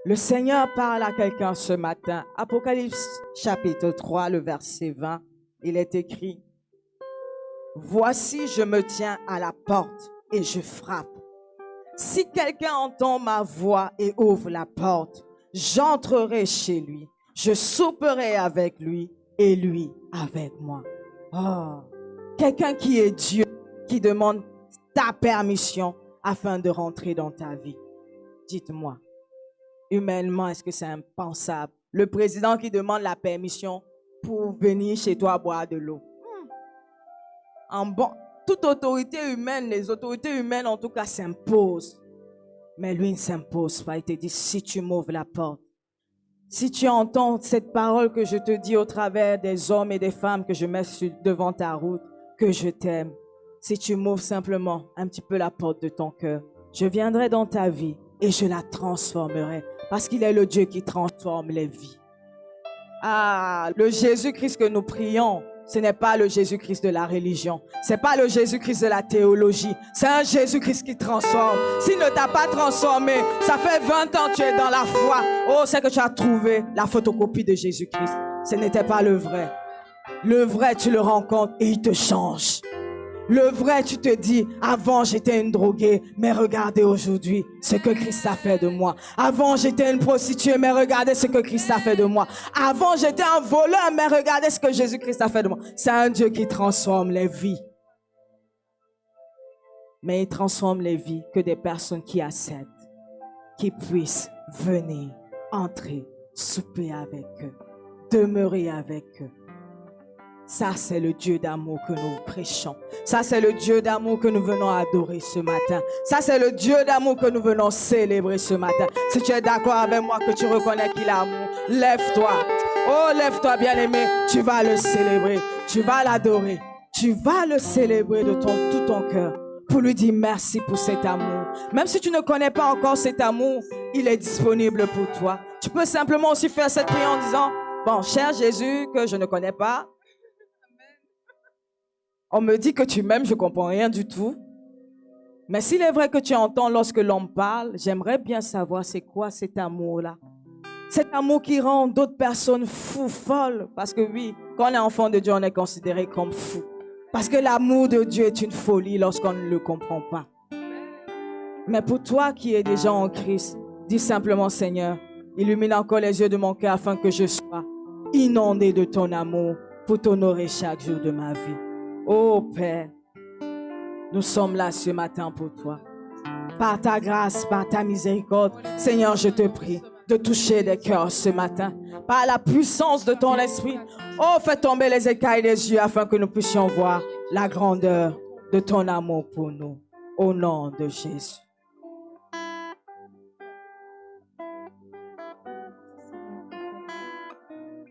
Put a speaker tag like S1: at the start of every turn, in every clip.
S1: Le Seigneur parle à quelqu'un ce matin. Apocalypse chapitre 3, le verset 20. Il est écrit: Voici, je me tiens à la porte et je frappe. Si quelqu'un entend ma voix et ouvre la porte, j'entrerai chez lui. Je souperai avec lui et lui avec moi. Oh, quelqu'un qui est Dieu, qui demande ta permission afin de rentrer dans ta vie. Dites-moi, humainement, est-ce que c'est impensable? Le président qui demande la permission pour venir chez toi boire de l'eau. Toute autorité humaine, les autorités humaines en tout cas s'imposent. Mais lui ne s'impose pas. Il te dit, si tu m'ouvres la porte, si tu entends cette parole que je te dis au travers des hommes et des femmes que je mets devant ta route, que je t'aime, si tu m'ouvres simplement un petit peu la porte de ton cœur, je viendrai dans ta vie et je la transformerai. Parce qu'il est le Dieu qui transforme les vies. Ah, le Jésus-Christ que nous prions, ce n'est pas le Jésus-Christ de la religion. Ce n'est pas le Jésus-Christ de la théologie. C'est un Jésus-Christ qui transforme. S'il ne t'a pas transformé, ça fait 20 ans que tu es dans la foi. Oh, c'est que tu as trouvé la photocopie de Jésus-Christ. Ce n'était pas le vrai. Le vrai, tu le rencontres et il te change. Le vrai, tu te dis, avant j'étais une droguée, mais regardez aujourd'hui ce que Christ a fait de moi. Avant j'étais une prostituée, mais regardez ce que Christ a fait de moi. Avant j'étais un voleur, mais regardez ce que Jésus-Christ a fait de moi. C'est un Dieu qui transforme les vies. Mais il transforme les vies que des personnes qui acceptent, qui puissent venir, entrer, souper avec eux, demeurer avec eux. Ça, c'est le Dieu d'amour que nous prêchons. Ça, c'est le Dieu d'amour que nous venons adorer ce matin. Ça, c'est le Dieu d'amour que nous venons célébrer ce matin. Si tu es d'accord avec moi, que tu reconnais qu'il a amour, lève-toi. Oh, lève-toi, bien-aimé. Tu vas le célébrer. Tu vas l'adorer. Tu vas le célébrer de tout ton cœur pour lui dire merci pour cet amour. Même si tu ne connais pas encore cet amour, il est disponible pour toi. Tu peux simplement aussi faire cette prière en disant, bon, cher Jésus, que je ne connais pas, on me dit que tu m'aimes, je ne comprends rien du tout. Mais s'il est vrai que tu entends lorsque l'homme parle, j'aimerais bien savoir c'est quoi cet amour-là. Cet amour qui rend d'autres personnes fous, folles. Parce que oui, quand on est enfant de Dieu, on est considéré comme fou. Parce que l'amour de Dieu est une folie lorsqu'on ne le comprend pas. Mais pour toi qui es déjà en Christ, dis simplement, Seigneur, illumine encore les yeux de mon cœur afin que je sois inondé de ton amour pour t'honorer chaque jour de ma vie. Oh Père, nous sommes là ce matin pour toi. Par ta grâce, par ta miséricorde, Seigneur, je te prie de toucher des cœurs ce matin. Par la puissance de ton esprit, oh, fais tomber les écailles des yeux afin que nous puissions voir la grandeur de ton amour pour nous. Au nom de Jésus.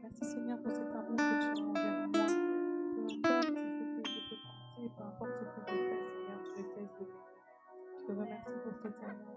S2: Merci Seigneur pour cet amour que tu as envers moi. Peu importe ce que je peux faire, Seigneur, tu le fais de moi. Je te remercie pour cet amour.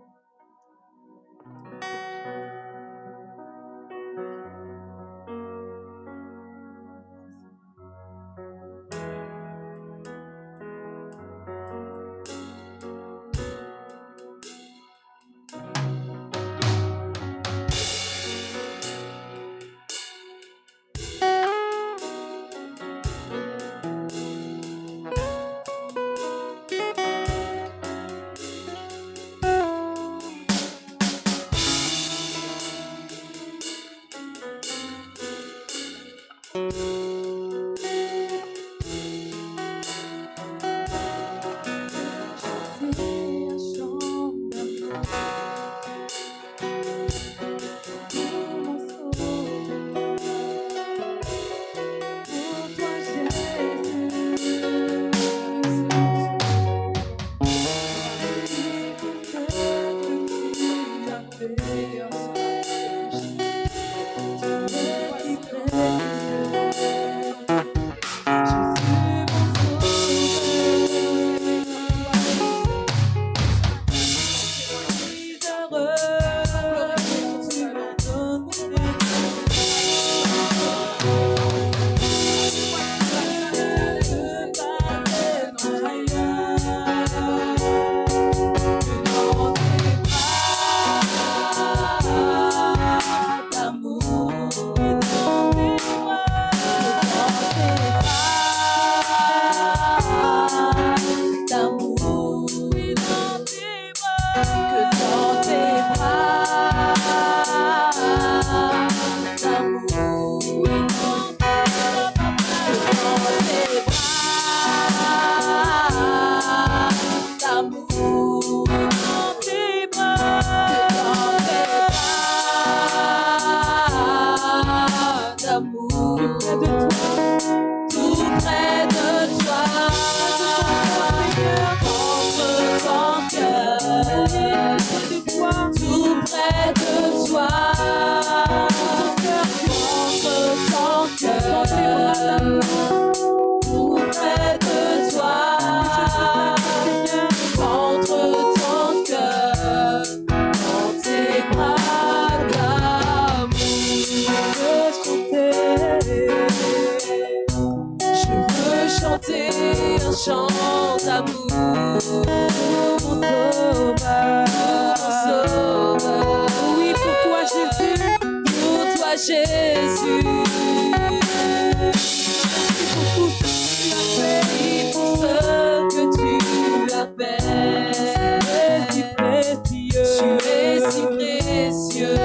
S3: Tu es si précieux.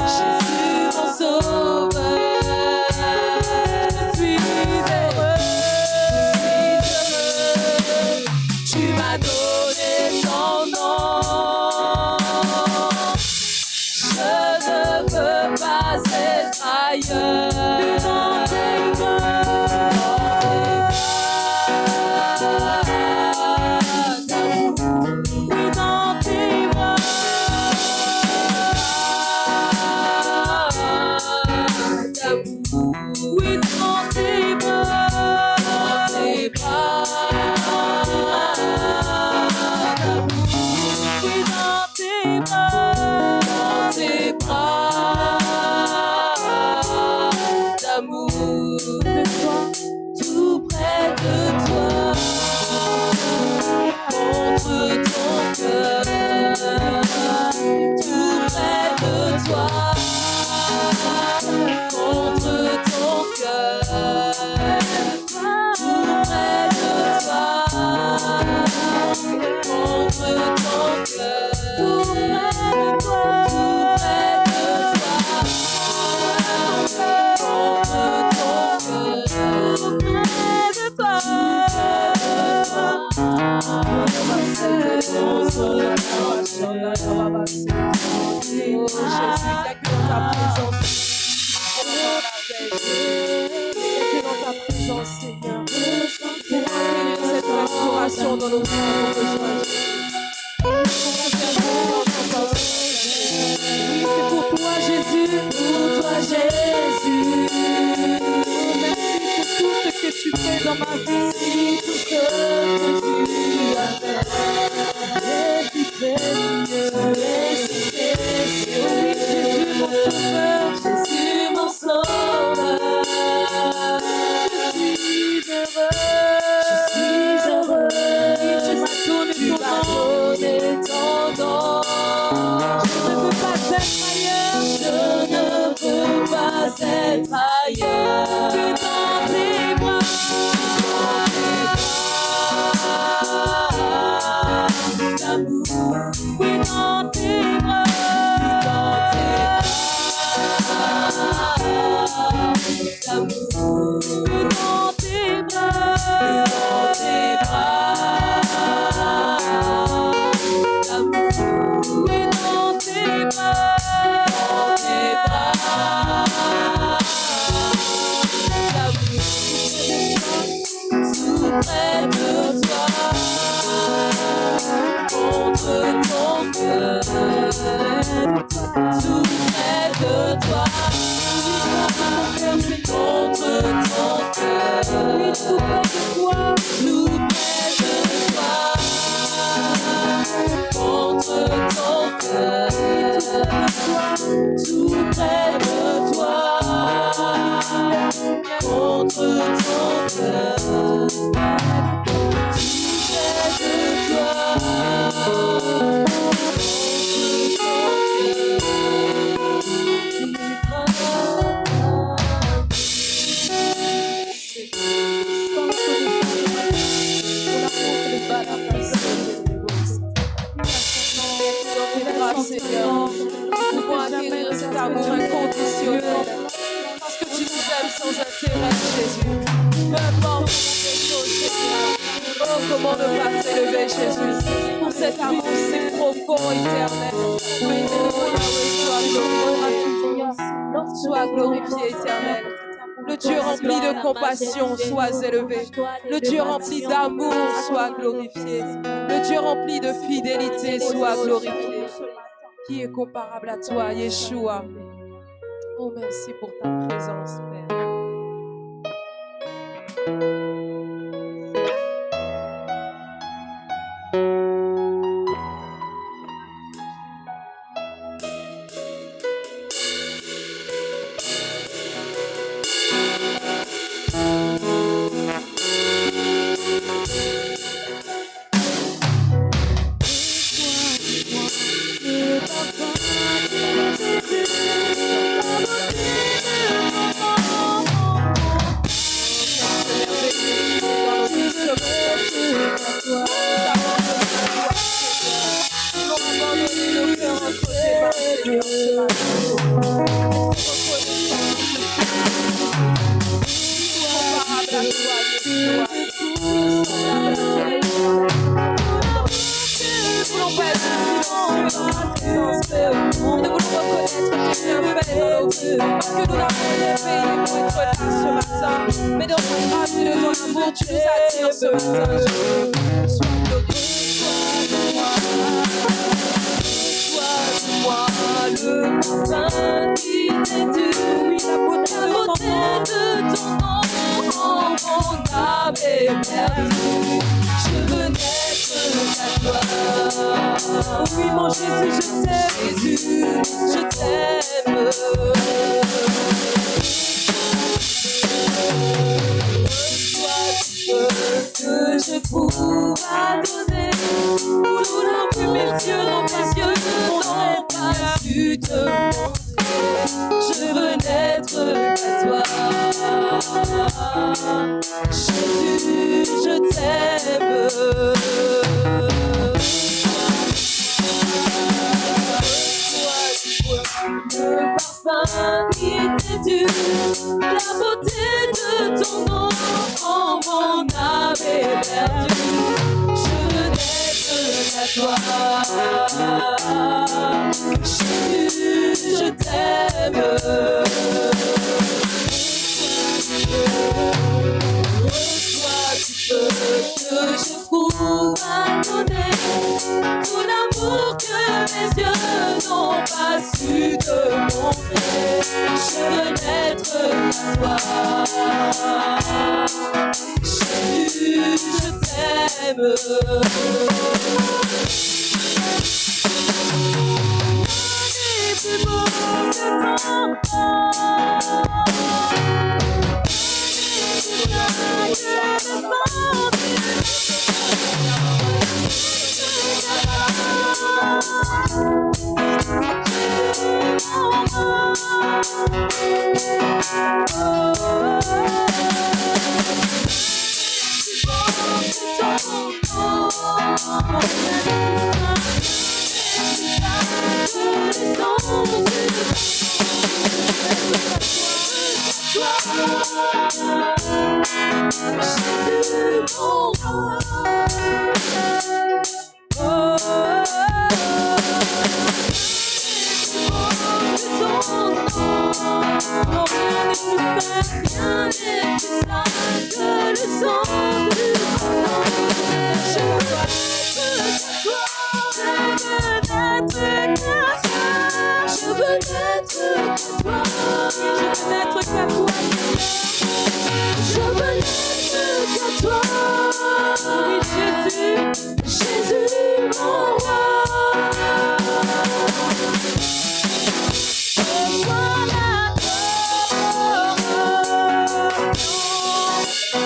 S3: Jésus, mon sauveur. Je suis heureux. Tu m'as donné ton nom. Je ne veux pas être ailleurs. Dans tes dans nos besoins. C'est pour toi, Jésus. Pour toi, Jésus. Merci pour tout ce que tu fais dans ma vie. Tout ce que tu as fait. Tu es si précieux. Jésus, mon sauveur. Jésus, mon sauveur. Je suis heureux. Tu m'as donné ton nom. Je ne veux pas être ailleurs. Je ne veux pas être ailleurs. Que dans tes bras. D'amour. Oui, dans tes bras. D'amour. Dans tes bras. Dans tes bras. Près de toi, contre ton cœur, tout près de toi, contre ton cœur, tout près de toi, contre ton cœur, tout près de toi, contre ton cœur. Seigneur, nous pouvons acquérir cet amour inconditionnel parce que tu nous aimes sans intérêt, Jésus. Peu importe les choses, Seigneur. Oh, comment ne pas s'élever, Jésus, pour cet amour si profond, éternel. Sois glorifié, éternel. Le Dieu rempli de compassion, sois élevé. Le Dieu rempli d'amour, sois glorifié. Le Dieu rempli de fidélité, sois glorifié. Qui est comparable à toi, Yeshua? Oh, merci pour ta présence, Père. parce que nous n'avons rien payé pour être là ce matin. Mais dans ta grâce et de ton amour, tu nous attires ce matin, Jésus. Sois glorifié. Sois le parfum qui t'est dû. Oui, la beauté de ton nom en mon âme est perdue. Je veux n'être qu'à toi. Oui, mon Jésus, je t'aime. Jésus, je t'aime. Que je trouve à donner. Tout l'homme que mes yeux n'ont pas su te montrer. Je veux n'être qu'à toi. Jésus, je t'aime. Le parfum qui t'est dû, la beauté de ton nom en mon âme est perdue. Je veux n'être qu'à toi. Jésus, je t'aime. Reçois du feu que je trouve à donner, tout l'amour que mes yeux n'ont pas su te montrer. Je veux n'être qu'à toi. Jésus, je t'aime. Rien n'est plus beau que ton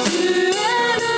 S3: Tu es le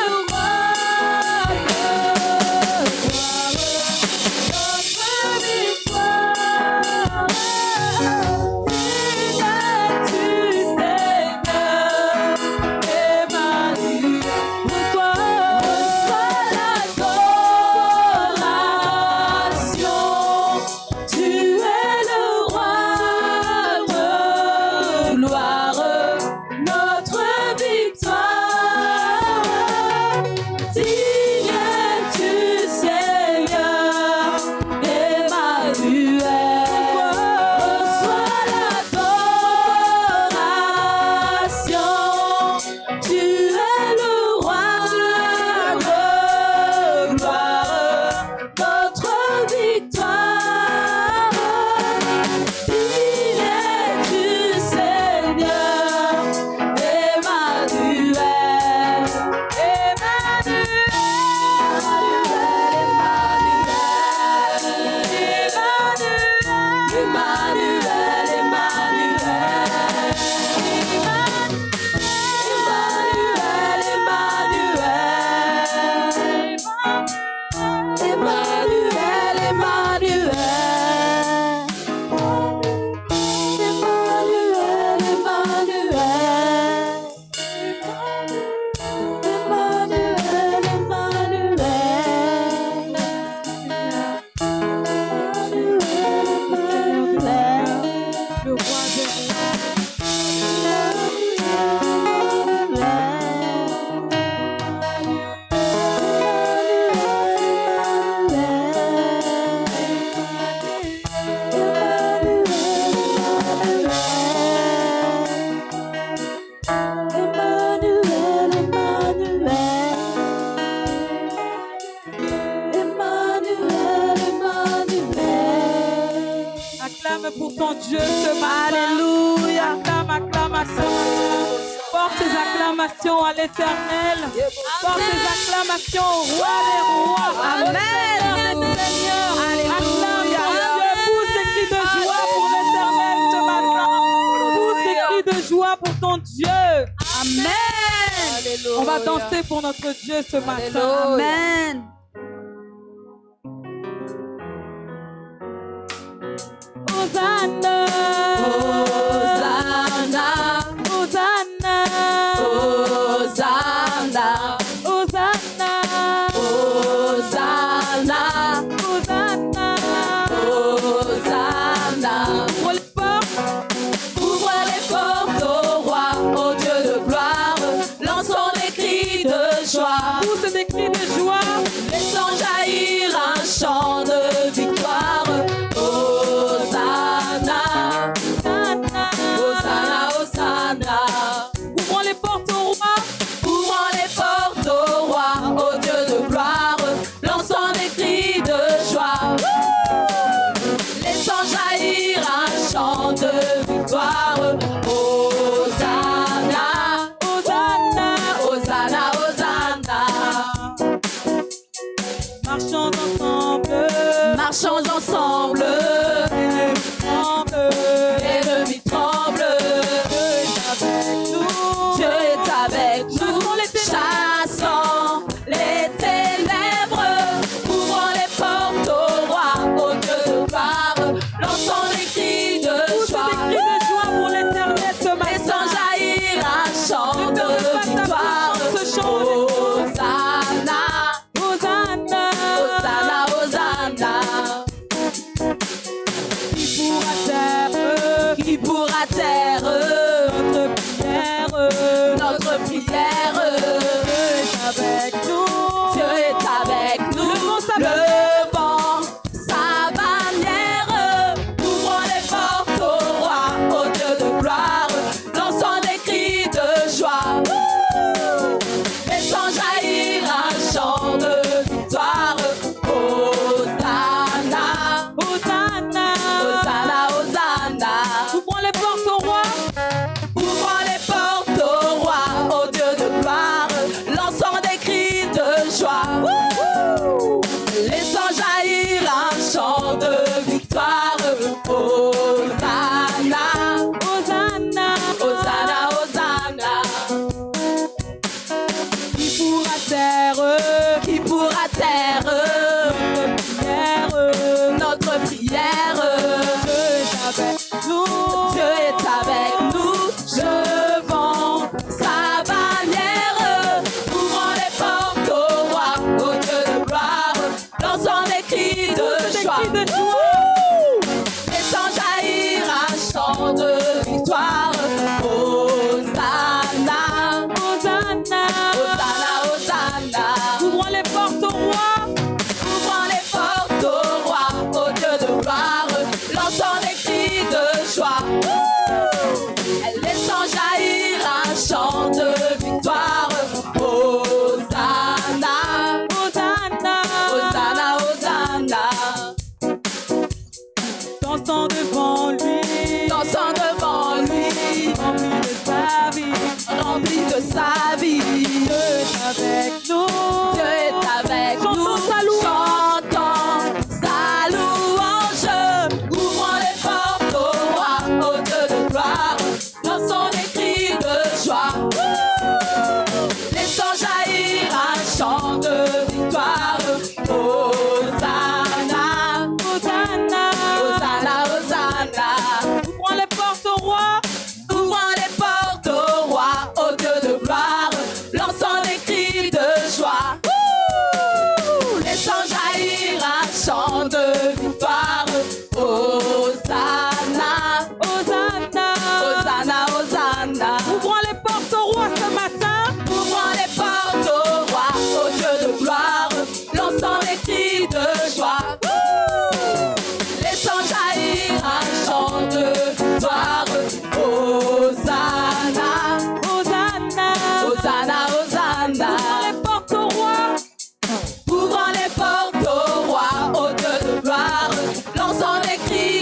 S2: acclame pour ton Dieu ce matin.
S1: Alléluia.
S2: Acclame, acclame, acclame. Porte tes acclamations à l'Éternel. Porte tes acclamations au Roi des Rois.
S1: Amen.
S2: Au Seigneur des Seigneurs.
S1: Alléluia.
S2: Acclame ton Dieu. Pousse des cris de joie pour l'Éternel ce matin. Pousse des cris de joie pour ton Dieu.
S1: Amen.
S2: On va danser pour notre Dieu ce matin.
S3: Alléluia.
S1: Amen.
S2: Hosanna.
S3: Hosanna,
S2: Hosanna.
S3: Hosanna,
S2: Hosanna.
S3: Hosanna,
S2: Hosanna.
S3: Hosanna.
S2: Ouvre les portes.
S3: Ouvre les portes au roi, au Dieu de gloire. Lançons des cris de joie.
S2: Pousse des cris de joie.
S3: Laissons jaillir un chant de victoire. Hosanna, Hosanna, Hosanna.
S2: Ouvrons les portes au roi.
S3: Ouvrons les portes au roi, au Dieu de gloire. Lançons des cris de joie. Laissons jaillir un chant de victoire. Hosanna,
S2: Hosanna.
S3: Hosanna, Hosanna.
S2: Marchons ensemble.
S3: Marchons ensemble. L'ennemi tremble. Dieu est avec nous. Chassons les ténèbres. Ouvrons les portes au roi, au Dieu de gloire. Lançons des cris de
S2: Pousse
S3: joie.
S2: des cris de joie pour l'Éternel ce matin.
S3: Laissons jaillir un chant de victoire. Hosanna,
S2: Hosanna.
S3: Hosanna, Hosanna.
S2: Qui pourra taire notre prière.
S3: Dieu est avec nous. Levons sa bannière. Ouvrons les portes au roi, au Dieu de gloire. Lançons des cris de joie. Laissons jaillir un chant de victoire. Hosanna,
S2: Hosanna.
S3: Hosanna, Hosanna.
S2: Ouvrons les portes au roi.
S3: Ouvrons les portes au roi, au Dieu de gloire. Lançons des cris de joie. Laissons jaillir un chant de victoire. Hosanna,
S2: Hosanna.
S3: Hosanna, Hosanna.
S2: Qui pourra taire
S3: Notre prière.
S2: Dieu est avec nous.
S3: Dieu est avec nous. Levons sa bannière. Ouvrons les portes au roi, au Dieu de gloire. Lançons des cris de joie. Laissons jaillir un chant de victoire. Hosanna,
S2: Hosanna.
S3: Hosanna, Hosanna.
S2: Ouvrons les portes au roi.
S3: Ouvrons les portes au roi, au Dieu de gloire. Lançons des cris de joie. Laissons jaillir un chant de victoire. Hosanna,
S2: Hosanna.
S3: Hosanna, Hosanna.
S2: Dansons devant lui.
S3: Dansons devant lui,
S2: Rempli de sa vie.
S3: rempli de sa vie.
S2: Dieu est avec nous.
S3: Dieu est avec
S2: Chantons
S3: nous.
S2: sa louange.
S3: Chantons sa louange. Ouvrons les portes au roi, au Dieu de gloire. Lançons des cris de joie. Laissons jaillir un chant de victoire. Hosanna,
S2: Hosanna.
S3: Hosanna, Hosanna.
S2: Ouvrons les portes au roi.
S3: Ouvrons les portes au roi, au Dieu de gloire. Lançons des cris de joie. Laissons jaillir un chant de victoire. Hosanna,
S2: Hosanna.
S3: Hosanna, Hosanna.
S2: Ouvrons les portes au roi ce matin.
S3: Ouvrons les portes au roi, au Dieu de gloire. Lançons des cris de joie. Laissons jaillir un chant de victoire. Hosanna,
S2: Hosanna.
S3: Hosanna, Hosanna.
S2: Ouvrons les portes au roi.
S3: Ouvrons les portes au roi, au Dieu de gloire. Lançons des cris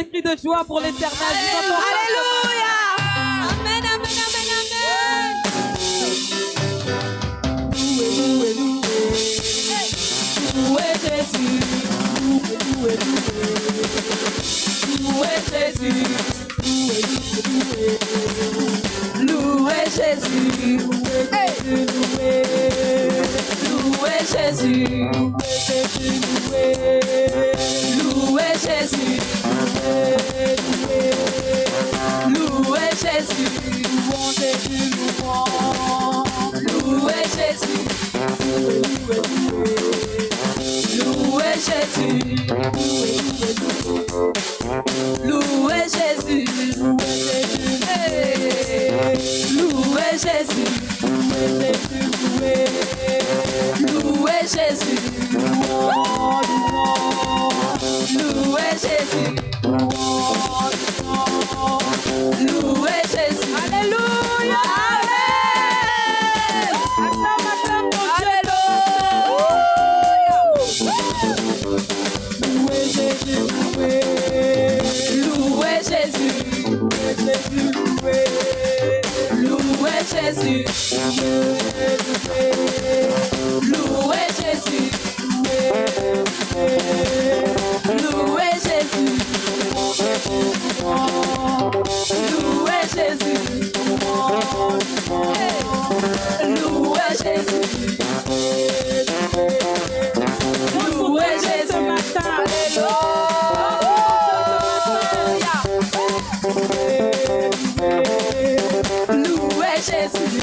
S2: ces cris de joie pour l'Éternel.
S3: Alléluia. Amen, amen, amen, amen. Louez Jésus. Louez Jésus. Louez Jésus. Louez Jésus. Louez Jésus. Louez Jésus. Louez Jésus. Louez Jésus. Louez Jésus. Louez Jésus. Louez Jésus. Louez Jésus. Louez Jésus. Alléluia. Amen. Acclame ton Dieu. Louez Jésus. Louez Jésus. Louez Jésus. Louez Jésus. Louez Jésus. Louez Jésus. Louez Jésus. Louez Jésus ce matin. Louez Jésus.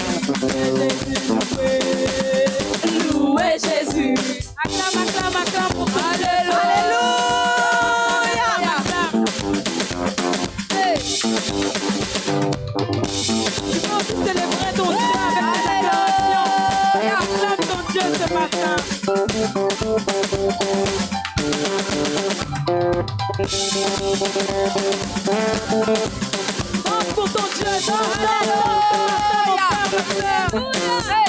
S3: Louez Jésus.
S2: Acclame, acclame, acclame pour ton Dieu.
S3: Alléluia.
S2: Tu peux aussi célébrer ton Dieu avec tes acclamations. Acclame ton Dieu ce matin. Danse pour ton Dieu. Danse, danse, danse, mon frère,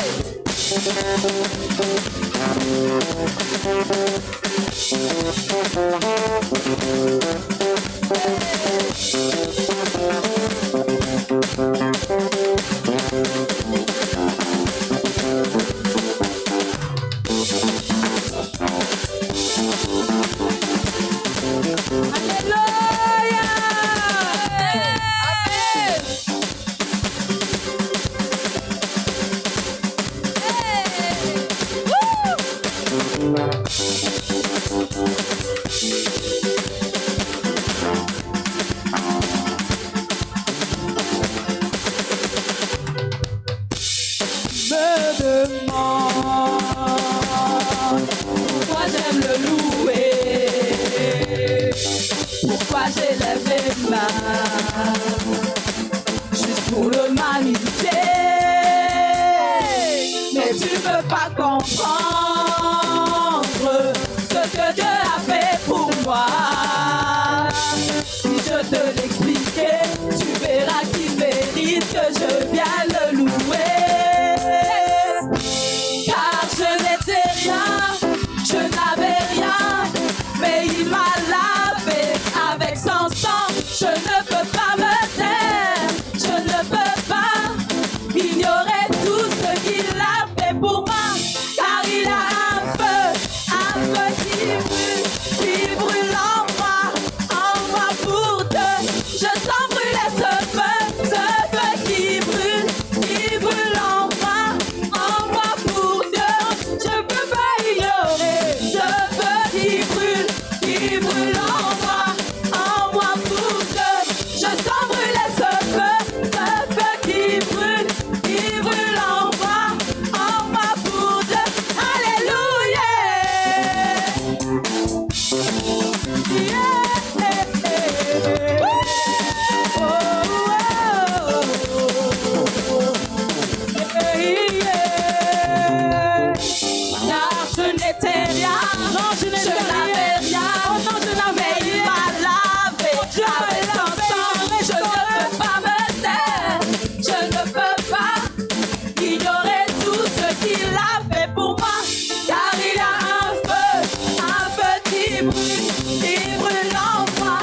S3: Pourquoi j'aime le louer? Pourquoi j'élève les mains? Juste pour le magnifier. Mais tu peux pas comprendre ce que Dieu a fait pour moi. Si je te l'expliquais, tu verras qu'il mérite que je vienne le louer. Car je n'étais rien, je n'avais rien, mais il m'a lavé avec son sang. Je ne peux pas me taire, je ne peux pas ignorer tout ce qu'il a fait pour moi. Car il a un feu qui brûle en moi pour deux. Je sens brûler ce feu qui brûle en moi pour deux. Je peux pas ignorer ce feu qui brûle en moi pour deux. Je sens brûler ce feu qui brûle en moi pour deux. Alléluia. Car je n'étais rien, je n'avais rien, mais il m'a lavé avec son sang. Je ne peux pas me taire, je ne peux pas ignorer tout ce qu'il a fait pour moi. Car il a un feu qui brûle en moi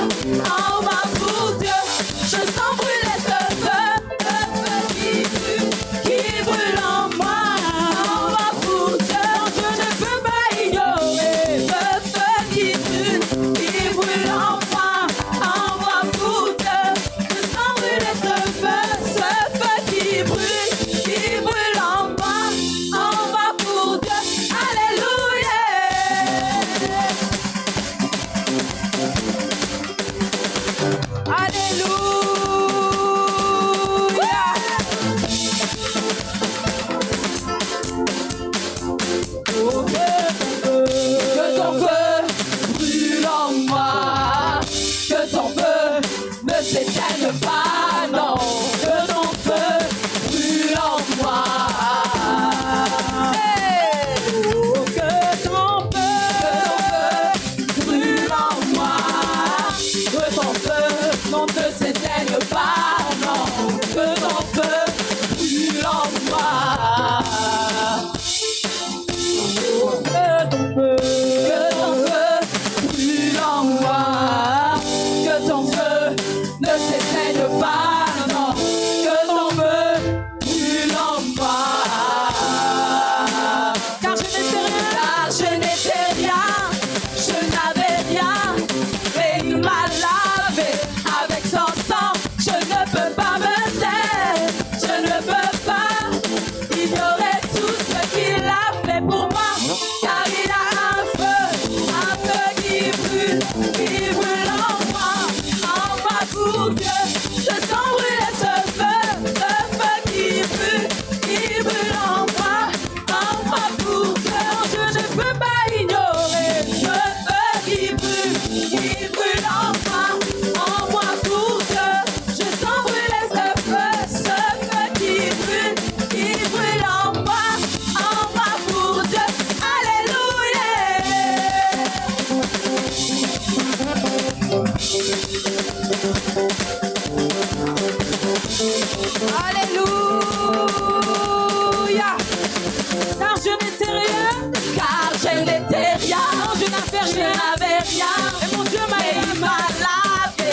S3: n'avais rien.
S2: Et mon Dieu m'a
S3: Mais il m'a lavé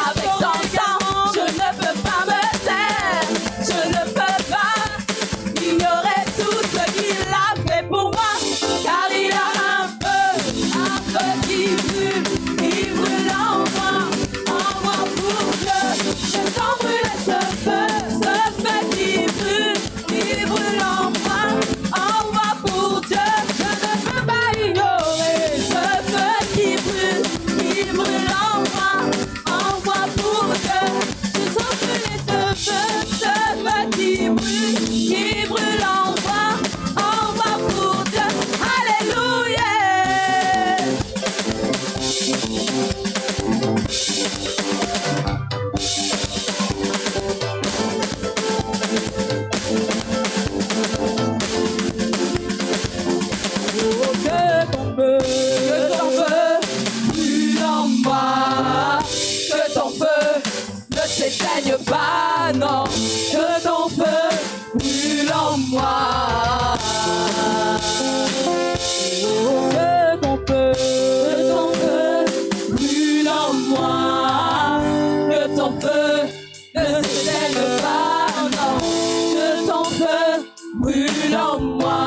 S3: avec son sang. Je ne peux pas me taire, je ne peux pas ignorer tout ce qu'il a fait pour moi. Car il a un feu qui brûle en moi pour que je t'en brûle ce feu qui brûle en moi pour Dieu. Je ne peux pas ignorer ce feu qui brûle en moi pour que je t'en brûle ce feu qui brûle en moi pour Dieu. Alléluia.
S2: que ton feu
S3: brûle en moi, que ton feu ne s'éteigne pas, non, que ton feu brûle en moi.
S2: que ton feu
S3: Brûle en moi, que ton feu ne s'éteigne pas, non, que ton feu brûle en moi.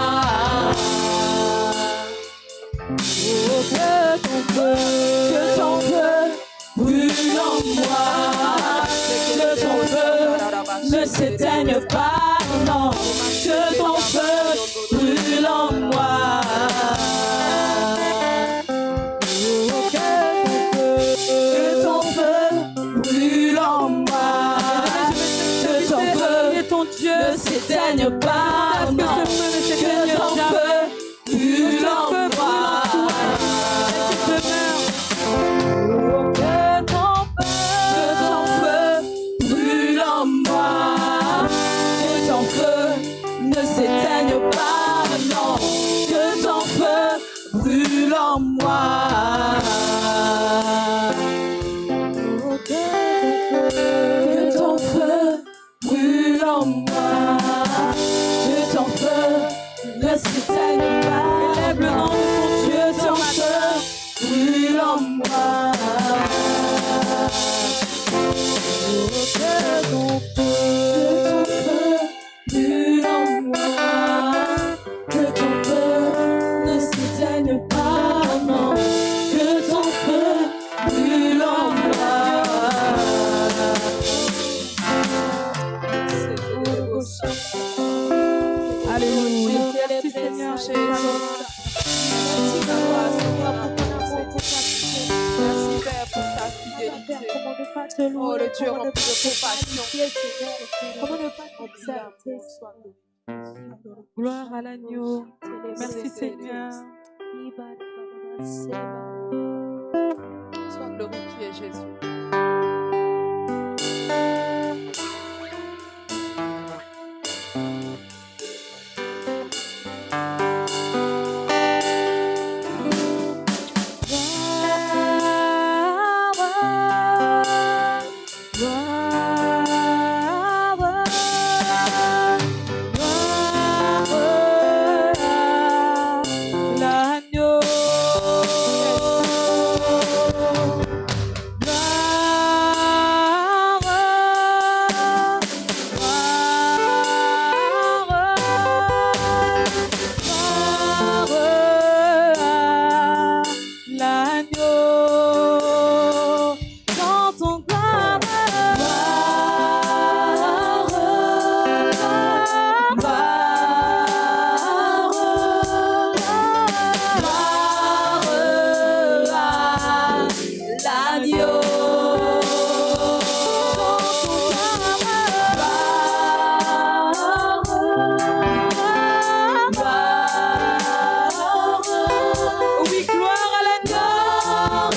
S2: que ton feu
S3: Brûle en moi, que ton feu ne s'éteigne pas, non, que ton feu brûle en moi. Que ton feu brûle en moi, que ton feu
S2: ton Dieu
S3: ne s'éteigne pas,
S2: que
S3: non,
S2: ce feu ne
S3: que
S2: s'éteigne
S3: ton
S2: jamais.
S3: feu brûle en moi. Que ton feu brûle en moi, que ton feu ne s'éteigne pas, non, que ton feu brûle en moi. Que ton feu brûle en moi, que ton feu ne s'éteigne pas.
S2: Élève le nom de ton Dieu,
S3: Que ton feu brûle en moi. Que ton feu brûle en moi. Que ton feu ne s'éteigne pas, non. Que ton feu brûle en moi.
S2: Alléluia. Merci Seigneur.
S3: Merci Père pour ta fidélité. Oh, le Dieu rempli de compassion.
S2: Gloire à l'agneau. Merci Seigneur.
S3: Sois glorifié, Jésus.
S2: L'agneau.
S3: Oui, gloire à l'agneau.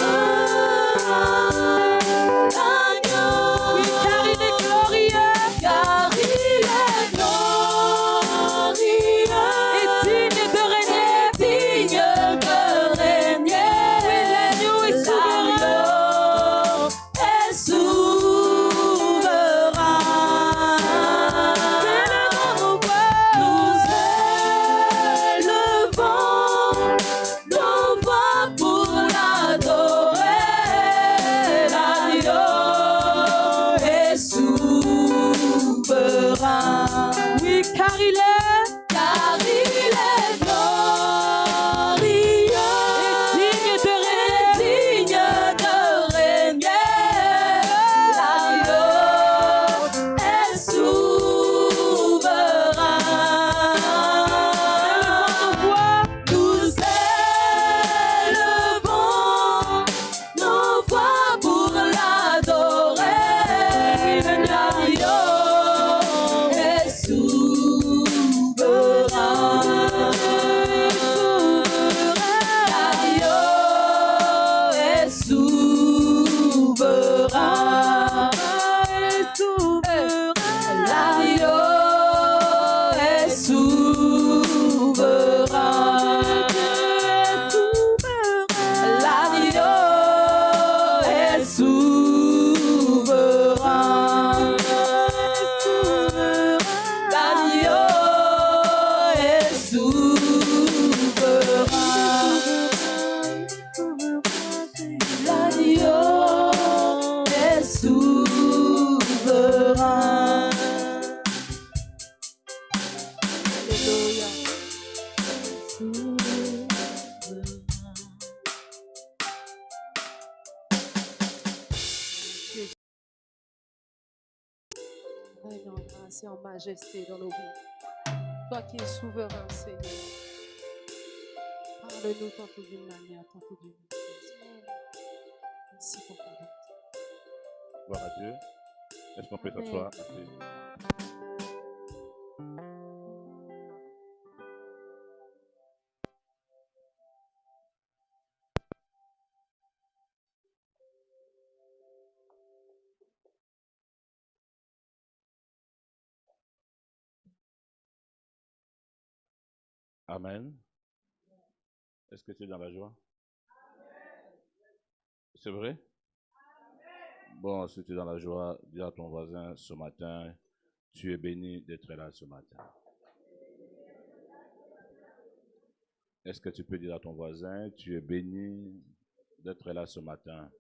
S3: déplacer en majesté dans nos vies. Toi qui es souverain, Seigneur. Parle-nous tantôt d'une manière, tantôt d'une autre. Merci pour ta bonté.
S4: Gloire à Dieu. Est-ce qu'on peut s'asseoir? Merci. Amen. Est-ce que tu es dans la joie? C'est vrai? Bon, si tu es dans la joie, dis à ton voisin ce matin, tu es béni d'être là ce matin. Est-ce que tu peux dire à ton voisin, tu es béni d'être là ce matin?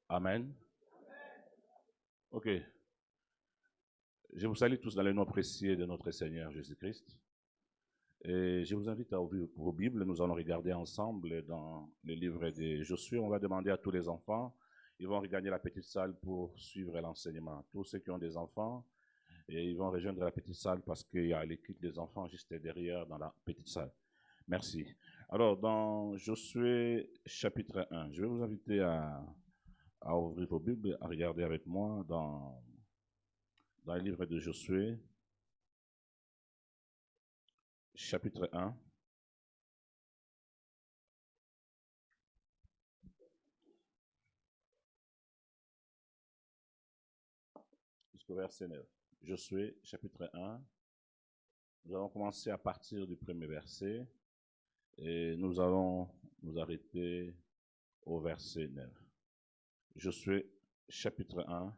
S4: Amen. Ok. Je vous salue tous dans le nom précieux de notre Seigneur Jésus-Christ. Et je vous invite à ouvrir vos Bibles. Nous allons regarder ensemble dans le livre de Josué. On va demander à tous les enfants, ils vont regagner la petite salle pour suivre l'enseignement. Tous ceux qui ont des enfants, et ils vont rejoindre la petite salle parce qu'il y a l'équipe des enfants juste derrière dans la petite salle. Merci. Alors, dans Josué chapitre 1, je vais vous inviter à ouvrir vos Bibles, à regarder avec moi dans le livre de Josué, chapitre 1. Jusqu'au verset 9. Josué, chapitre 1. Nous allons commencer à partir du premier verset et nous allons nous arrêter au verset 9. Josué, chapitre 1,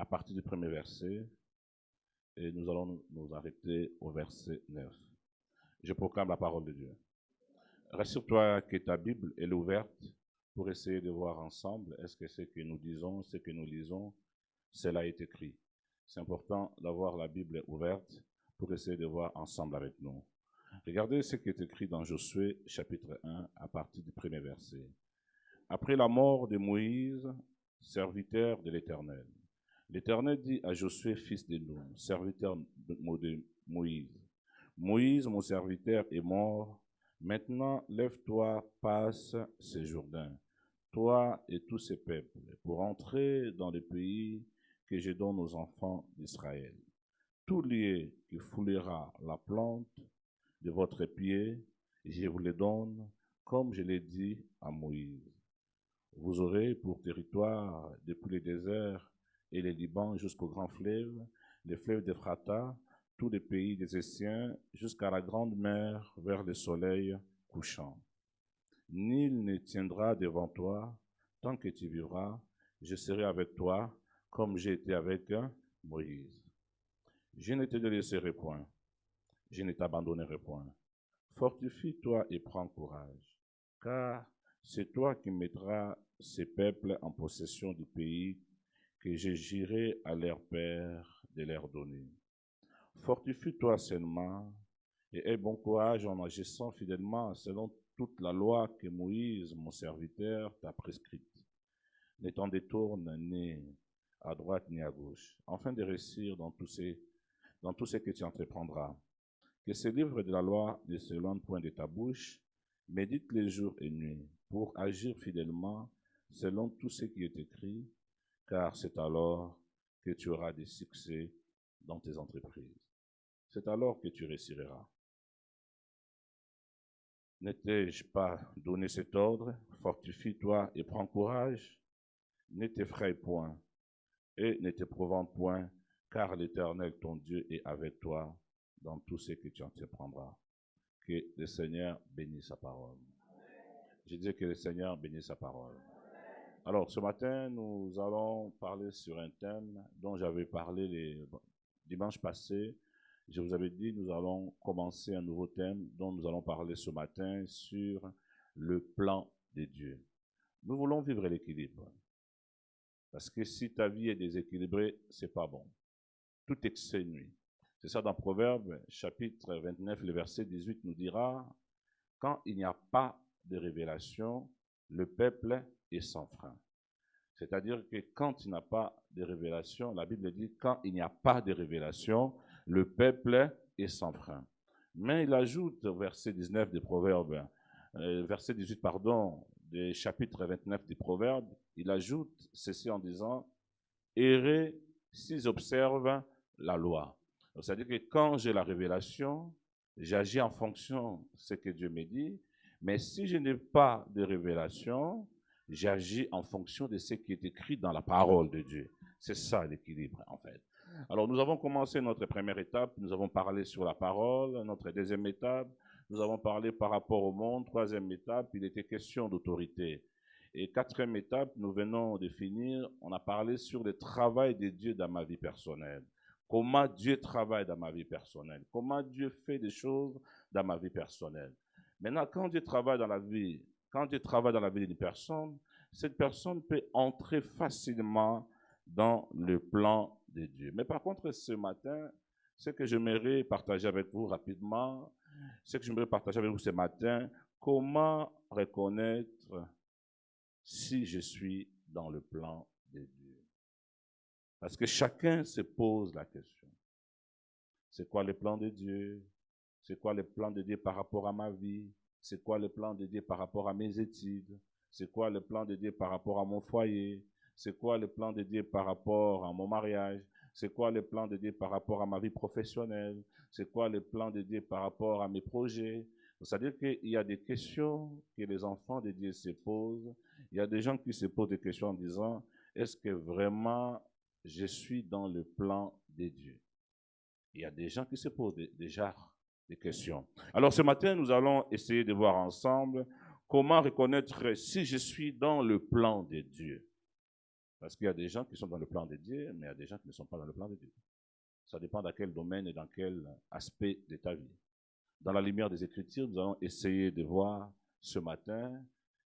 S4: à partir du premier verset, et nous allons nous arrêter au verset 9. Je proclame la parole de Dieu. Rassure-toi que ta Bible est ouverte pour essayer de voir ensemble, est-ce que ce que nous disons, ce que nous lisons, cela est écrit. C'est important d'avoir la Bible ouverte pour essayer de voir ensemble avec nous. Regardez ce qui est écrit dans Josué, chapitre 1, à partir du premier verset. Après la mort de Moïse, serviteur de l'Éternel, l'Éternel dit à Josué, fils de Nun, serviteur de Moïse, Moïse, mon serviteur, est mort. Maintenant, lève-toi, passe ce Jourdain, toi et tous ces peuples, pour entrer dans le pays que je donne aux enfants d'Israël. Tout lieu qui foulera la plante de votre pied, je vous le donne, comme je l'ai dit à Moïse. Vous aurez pour territoire depuis le désert et le Liban jusqu'au grand fleuve, les fleuves d'Ephrata, tous les pays des Essiens, jusqu'à la grande mer vers le soleil couchant. Nul ne tiendra devant toi tant que tu vivras. Je serai avec toi comme j'ai été avec Moïse. Je ne te délaisserai point, je ne t'abandonnerai point. Fortifie-toi et prends courage, car c'est toi qui mettras ces peuples en possession du pays que je jurerai à leur père de leur donner. Fortifie-toi seulement et aie bon courage en agissant fidèlement selon toute la loi que Moïse, mon serviteur, t'a prescrite. Ne t'en détourne ni à droite ni à gauche, afin de réussir dans tout ce que tu entreprendras. Que ce livre de la loi ne s'éloigne point de ta bouche, médite les jours et nuits, pour agir fidèlement selon tout ce qui est écrit, car c'est alors que tu auras des succès dans tes entreprises. C'est alors que tu réussiras. Ne t'ai-je pas donné cet ordre? Fortifie-toi et prends courage. Ne t'effraie point et ne t'éprouvante point, car l'Éternel, ton Dieu, est avec toi dans tout ce que tu entreprendras. Que le Seigneur bénisse sa parole. Je dis que le Seigneur bénisse sa parole. Alors, ce matin, nous allons parler sur un thème dont j'avais parlé les dimanche passé. Je vous avais dit, nous allons commencer un nouveau thème dont nous allons parler ce matin sur le plan de Dieu. Nous voulons vivre l'équilibre. Parce que si ta vie est déséquilibrée, c'est pas bon. Tout excès nuit. C'est ça dans Proverbes, chapitre 29, le verset 18 nous dira, quand il n'y a pas de révélation, le peuple est sans frein. C'est-à-dire que quand il n'y a pas de révélation, la Bible dit, quand il n'y a pas de révélation, le peuple est sans frein. Mais il ajoute au verset 19 des Proverbes, verset 18, pardon, du chapitre 29 des Proverbes, il ajoute ceci en disant, errer s'ils observent la loi. C'est-à-dire que quand j'ai la révélation, j'agis en fonction de ce que Dieu me dit, mais si je n'ai pas de révélation, j'agis en fonction de ce qui est écrit dans la parole de Dieu. C'est ça l'équilibre, en fait. Alors, nous avons commencé notre première étape, nous avons parlé sur la parole. Notre deuxième étape, nous avons parlé par rapport au monde. Troisième étape, il était question d'autorité. Et quatrième étape, nous venons de finir, on a parlé sur le travail de Dieu dans ma vie personnelle. Comment Dieu travaille dans ma vie personnelle. Comment Dieu fait des choses dans ma vie personnelle. Maintenant, quand Dieu travaille dans la vie d'une personne, cette personne peut entrer facilement dans le plan de Dieu. Mais par contre, ce matin, ce que j'aimerais partager avec vous rapidement, ce matin, comment reconnaître si je suis dans le plan de Dieu. Parce que chacun se pose la question. C'est quoi le plan de Dieu? C'est quoi le plan de Dieu par rapport à ma vie? C'est quoi le plan de Dieu par rapport à mes études? C'est quoi le plan de Dieu par rapport à mon foyer? C'est quoi le plan de Dieu par rapport à mon mariage? C'est quoi le plan de Dieu par rapport à ma vie professionnelle? C'est quoi le plan de Dieu par rapport à mes projets? C'est-à-dire qu'il y a des questions que les enfants de Dieu se posent. Il y a des gens qui se posent des questions en disant, est-ce que vraiment je suis dans le plan de Dieu? Il y a des gens qui se posent déjà des questions. Alors ce matin, nous allons essayer de voir ensemble comment reconnaître si je suis dans le plan de Dieu. Parce qu'il y a des gens qui sont dans le plan de Dieu, mais il y a des gens qui ne sont pas dans le plan de Dieu. Ça dépend dans quel domaine et dans quel aspect de ta vie. Dans la lumière des Écritures, nous allons essayer de voir ce matin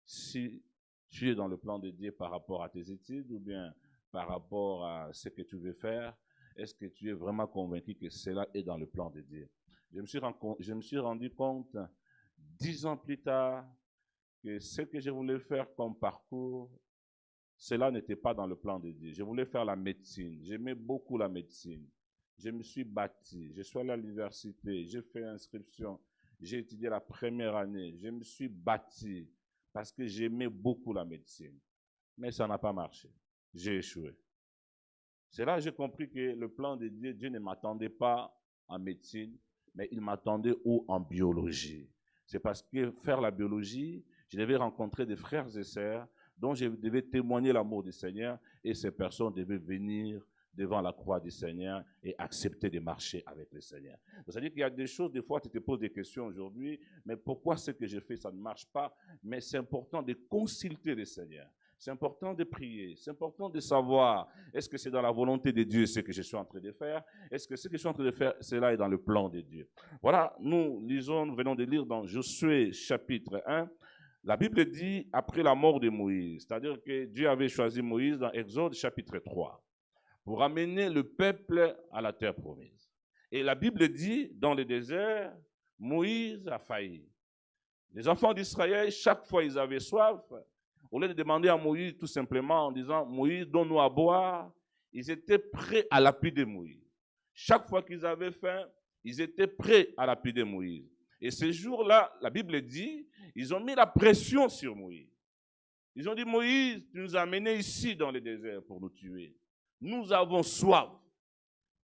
S4: si tu es dans le plan de Dieu par rapport à tes études ou bien par rapport à ce que tu veux faire. Est-ce que tu es vraiment convaincu que cela est dans le plan de Dieu? Je me suis rendu compte 10 ans plus tard que ce que je voulais faire comme parcours, cela n'était pas dans le plan de Dieu. Je voulais faire la médecine. J'aimais beaucoup la médecine. Je me suis bâti. Je suis allé à l'université. J'ai fait inscription. J'ai étudié la première année. Je me suis bâti parce que j'aimais beaucoup la médecine. Mais ça n'a pas marché. J'ai échoué. C'est là que j'ai compris que le plan de Dieu, Dieu ne m'attendait pas en médecine, mais il m'attendait en biologie. C'est parce que faire la biologie, je devais rencontrer des frères et sœurs dont je devais témoigner l'amour du Seigneur et ces personnes devaient venir devant la croix du Seigneur et accepter de marcher avec le Seigneur. C'est-à-dire qu'il y a des choses, des fois tu te poses des questions aujourd'hui, mais pourquoi ce que j'ai fait, ça ne marche pas? Mais c'est important de consulter le Seigneur. C'est important de prier, c'est important de savoir, est-ce que c'est dans la volonté de Dieu ce que je suis en train de faire? Est-ce que ce que je suis en train de faire, cela est dans le plan de Dieu? Voilà, nous venons de lire dans Josué chapitre 1, la Bible dit après la mort de Moïse, c'est-à-dire que Dieu avait choisi Moïse dans Exode chapitre 3 pour amener le peuple à la terre promise. Et la Bible dit, dans le désert, Moïse a failli. Les enfants d'Israël, chaque fois ils avaient soif, au lieu de demander à Moïse tout simplement en disant « Moïse, donne-nous à boire », ils étaient prêts à lapider Moïse. Chaque fois qu'ils avaient faim, ils étaient prêts à lapider Moïse. Et ce jour-là, la Bible dit, ils ont mis la pression sur Moïse. Ils ont dit « Moïse, tu nous as amenés ici dans le désert pour nous tuer. Nous avons soif. »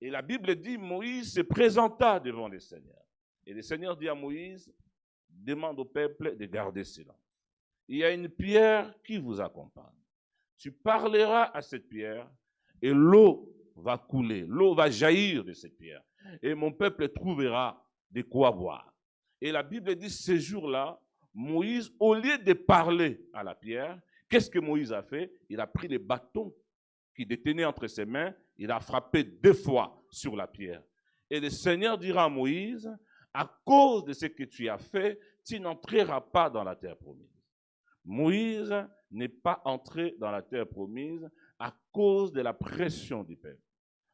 S4: Et la Bible dit « Moïse se présenta devant le Seigneur. » Et le Seigneur dit à Moïse « Demande au peuple de garder silence. Il y a une pierre qui vous accompagne. Tu parleras à cette pierre et l'eau va couler, l'eau va jaillir de cette pierre. Et mon peuple trouvera de quoi boire. » Et la Bible dit, ce jour-là, Moïse, au lieu de parler à la pierre, qu'est-ce que Moïse a fait? Il a pris les bâtons qu'il détenait entre ses mains, il a frappé 2 fois sur la pierre. Et le Seigneur dira à Moïse, à cause de ce que tu as fait, tu n'entreras pas dans la terre promise. Moïse n'est pas entré dans la terre promise à cause de la pression du peuple.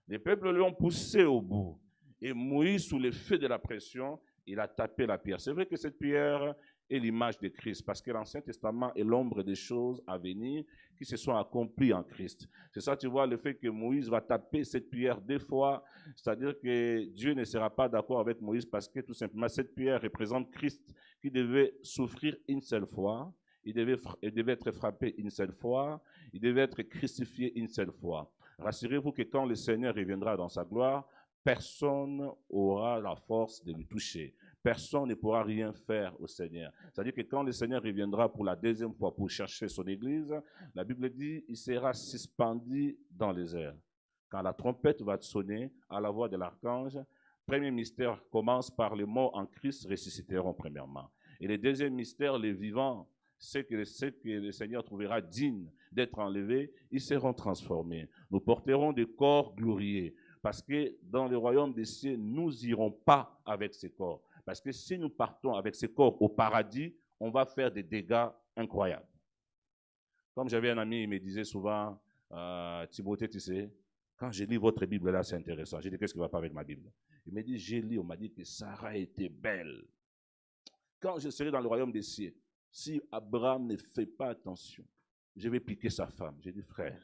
S4: Les peuples l'ont poussé au bout. Et Moïse, sous l'effet de la pression, il a tapé la pierre. C'est vrai que cette pierre est l'image de Christ, parce que l'Ancien Testament est l'ombre des choses à venir qui se sont accomplies en Christ. C'est ça, tu vois, le fait que Moïse va taper cette pierre 2 fois, c'est-à-dire que Dieu ne sera pas d'accord avec Moïse parce que tout simplement cette pierre représente Christ qui devait souffrir une seule fois, il devait être frappé une seule fois, il devait être crucifié une seule fois. Rassurez-vous que quand le Seigneur reviendra dans sa gloire, personne n'aura la force de le toucher. Personne ne pourra rien faire au Seigneur. C'est-à-dire que quand le Seigneur reviendra pour la deuxième fois pour chercher son Église, la Bible dit il sera suspendu dans les airs. Quand la trompette va sonner à la voix de l'archange, premier mystère commence par les morts en Christ ressusciteront premièrement. Et le deuxième mystère, les vivants, ceux que le Seigneur trouvera dignes d'être enlevés, ils seront transformés. Nous porterons des corps glorieux. Parce que dans le royaume des cieux, nous n'irons pas avec ces corps. Parce que si nous partons avec ces corps au paradis, on va faire des dégâts incroyables. Comme j'avais un ami, il me disait souvent, Timothée, tu sais, quand je lis votre Bible là, c'est intéressant. J'ai dit, qu'est-ce qui ne va pas avec ma Bible? Il me dit, j'ai lu, on m'a dit que Sarah était belle. Quand je serai dans le royaume des cieux, si Abraham ne fait pas attention, je vais piquer sa femme. J'ai dit, frère,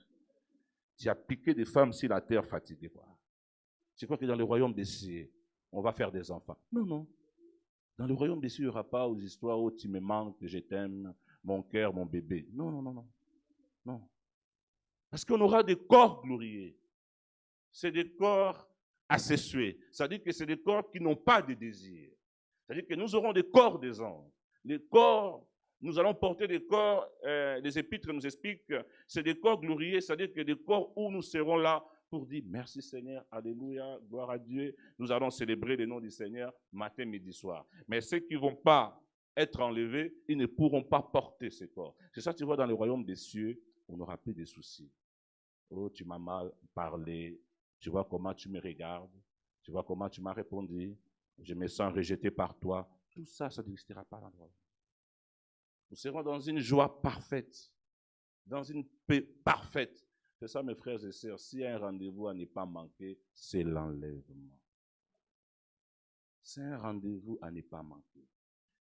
S4: tu as piqué des femmes si la terre fatiguée, quoi. Tu crois que dans le royaume des cieux, on va faire des enfants? Non, non. Dans le royaume des cieux, il n'y aura pas aux histoires où tu me manques, que je t'aime, mon cœur, mon bébé. Non, non, non, non. Non. Parce qu'on aura des corps glorieux. C'est des corps asexués. C'est-à-dire que c'est des corps qui n'ont pas de désir. C'est-à-dire que nous aurons des corps des anges. Les corps, nous allons porter des corps, les épîtres nous expliquent, c'est des corps glorieux, c'est-à-dire que des corps où nous serons là pour dire merci Seigneur, alléluia, gloire à Dieu. Nous allons célébrer le nom du Seigneur matin, midi, soir. Mais ceux qui ne vont pas être enlevés, ils ne pourront pas porter ces corps. C'est ça, tu vois, dans le royaume des cieux, on n'aura plus de soucis. Oh, tu m'as mal parlé, tu vois comment tu me regardes, tu vois comment tu m'as répondu, je me sens rejeté par toi. Tout ça, ça n'existera pas dans le royaume. Nous serons dans une joie parfaite, dans une paix parfaite. C'est ça, mes frères et sœurs, s'il y a un rendez-vous à ne pas manquer, c'est l'enlèvement. C'est un rendez-vous à ne pas manquer.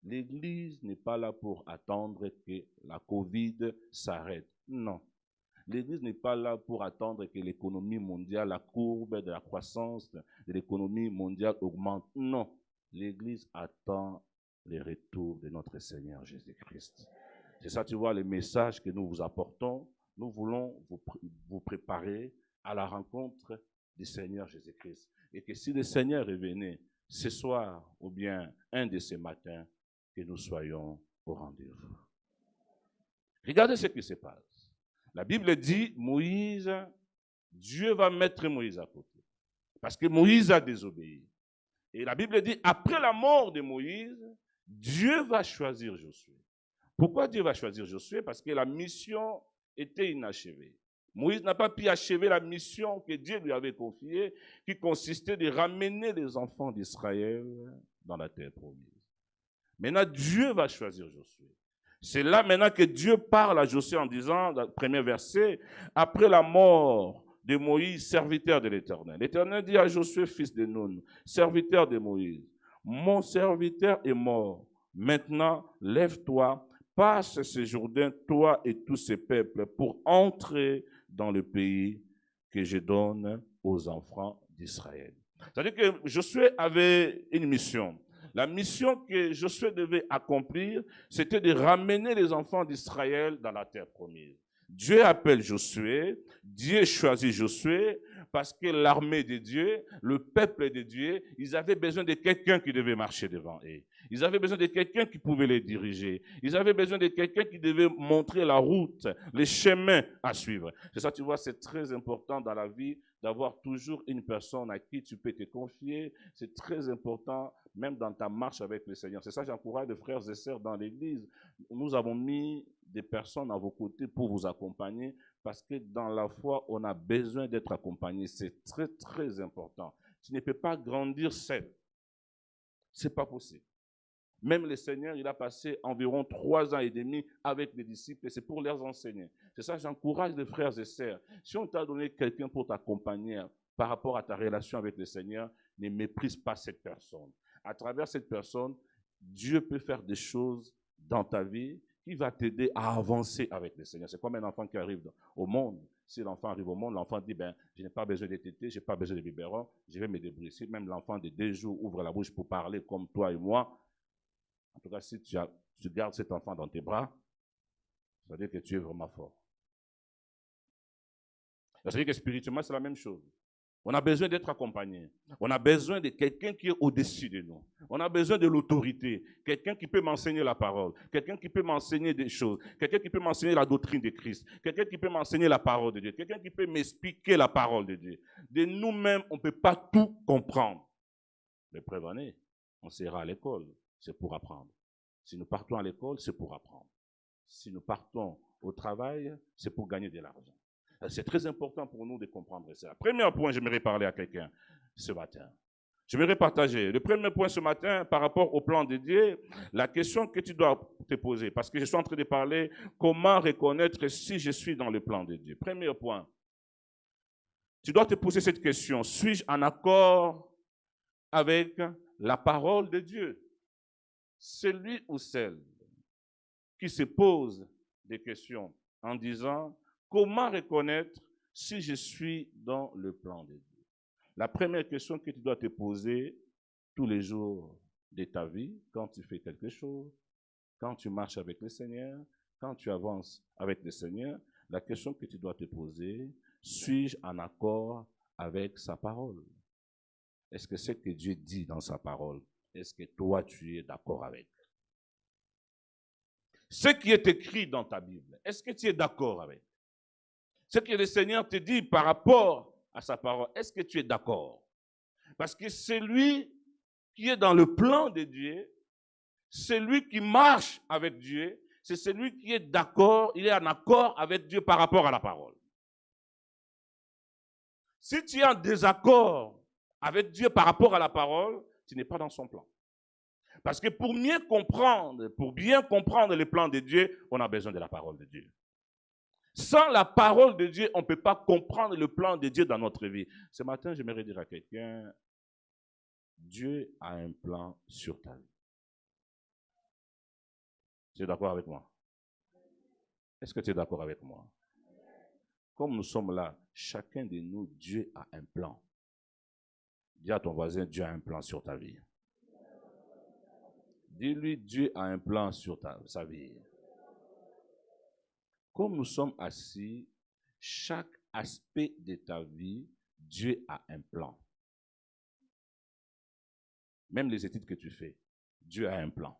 S4: L'Église n'est pas là pour attendre que la COVID s'arrête. Non. L'Église n'est pas là pour attendre que l'économie mondiale, la courbe de la croissance de l'économie mondiale augmente. Non. L'Église attend le retour de notre Seigneur Jésus-Christ. C'est ça, tu vois, le message que nous vous apportons. Nous voulons vous préparer à la rencontre du Seigneur Jésus-Christ. Et que si le Seigneur revenait ce soir ou bien un de ces matins, que nous soyons au rendez-vous. Regardez ce qui se passe. La Bible dit, Moïse, Dieu va mettre Moïse à côté. Parce que Moïse a désobéi. Et la Bible dit, après la mort de Moïse, Dieu va choisir Josué. Pourquoi Dieu va choisir Josué? Parce que la mission était inachevée. Moïse n'a pas pu achever la mission que Dieu lui avait confiée, qui consistait de ramener les enfants d'Israël dans la terre promise. Maintenant, Dieu va choisir Josué. C'est là maintenant que Dieu parle à Josué en disant, dans le premier verset, après la mort de Moïse, serviteur de l'Éternel. L'Éternel dit à Josué, fils de Nun, serviteur de Moïse, mon serviteur est mort. Maintenant, lève-toi, passe ce Jourdain, toi et tous ces peuples, pour entrer dans le pays que je donne aux enfants d'Israël. C'est-à-dire que Josué avait une mission. La mission que Josué devait accomplir, c'était de ramener les enfants d'Israël dans la terre promise. Dieu appelle Josué, Dieu choisit Josué, parce que l'armée de Dieu, le peuple de Dieu, ils avaient besoin de quelqu'un qui devait marcher devant eux. Ils avaient besoin de quelqu'un qui pouvait les diriger. Ils avaient besoin de quelqu'un qui devait montrer la route, les chemins à suivre. C'est ça, tu vois, c'est très important dans la vie d'avoir toujours une personne à qui tu peux te confier. C'est très important, même dans ta marche avec le Seigneur. C'est ça, j'encourage les frères et sœurs dans l'Église. Nous avons mis des personnes à vos côtés pour vous accompagner, parce que dans la foi, on a besoin d'être accompagné. C'est très, très important. Tu ne peux pas grandir seul. Ce n'est pas possible. Même le Seigneur, il a passé environ 3 ans et demi avec les disciples, et c'est pour leur enseigner. C'est ça, j'encourage les frères et sœurs. Si on t'a donné quelqu'un pour t'accompagner par rapport à ta relation avec le Seigneur, ne méprise pas cette personne. À travers cette personne, Dieu peut faire des choses dans ta vie qui va t'aider à avancer avec le Seigneur. C'est comme un enfant qui arrive au monde. Si l'enfant arrive au monde, l'enfant dit, je n'ai pas besoin de tétés, je n'ai pas besoin de biberon, je vais me débrouiller. Si même l'enfant de 2 jours ouvre la bouche pour parler comme toi et moi, en tout cas, si tu gardes cet enfant dans tes bras, ça veut dire que tu es vraiment fort. Ça veut dire que spirituellement, c'est la même chose. On a besoin d'être accompagné. On a besoin de quelqu'un qui est au-dessus de nous. On a besoin de l'autorité. Quelqu'un qui peut m'enseigner la parole. Quelqu'un qui peut m'enseigner des choses. Quelqu'un qui peut m'enseigner la doctrine de Christ. Quelqu'un qui peut m'enseigner la parole de Dieu. Quelqu'un qui peut m'expliquer la parole de Dieu. De nous-mêmes, on ne peut pas tout comprendre. Mais prévenez, on sera à l'école, c'est pour apprendre. Si nous partons à l'école, c'est pour apprendre. Si nous partons au travail, c'est pour gagner de l'argent. C'est très important pour nous de comprendre ça. Premier point, j'aimerais parler à quelqu'un ce matin. J'aimerais partager. Le premier point ce matin, par rapport au plan de Dieu, la question que tu dois te poser, parce que je suis en train de parler, comment reconnaître si je suis dans le plan de Dieu. Premier point, tu dois te poser cette question. Suis-je en accord avec la parole de Dieu? Celui ou celle qui se pose des questions en disant, comment reconnaître si je suis dans le plan de Dieu? La première question que tu dois te poser tous les jours de ta vie, quand tu fais quelque chose, quand tu marches avec le Seigneur, quand tu avances avec le Seigneur, la question que tu dois te poser, suis-je en accord avec sa parole? Est-ce que ce que Dieu dit dans sa parole, est-ce que toi tu es d'accord avec? Ce qui est écrit dans ta Bible, est-ce que tu es d'accord avec? Ce que le Seigneur te dit par rapport à sa parole, est-ce que tu es d'accord? Parce que celui qui est dans le plan de Dieu, celui qui marche avec Dieu, c'est celui qui est d'accord, il est en accord avec Dieu par rapport à la parole. Si tu es en désaccord avec Dieu par rapport à la parole, tu n'es pas dans son plan. Parce que pour mieux comprendre, pour bien comprendre les plans de Dieu, on a besoin de la parole de Dieu. Sans la parole de Dieu, on ne peut pas comprendre le plan de Dieu dans notre vie. Ce matin, j'aimerais dire à quelqu'un, Dieu a un plan sur ta vie. Tu es d'accord avec moi? Est-ce que tu es d'accord avec moi? Comme nous sommes là, chacun de nous, Dieu a un plan. Dis à ton voisin, Dieu a un plan sur ta vie. Dis-lui, Dieu a un plan sur sa vie. Comme nous sommes assis, chaque aspect de ta vie, Dieu a un plan. Même les études que tu fais, Dieu a un plan.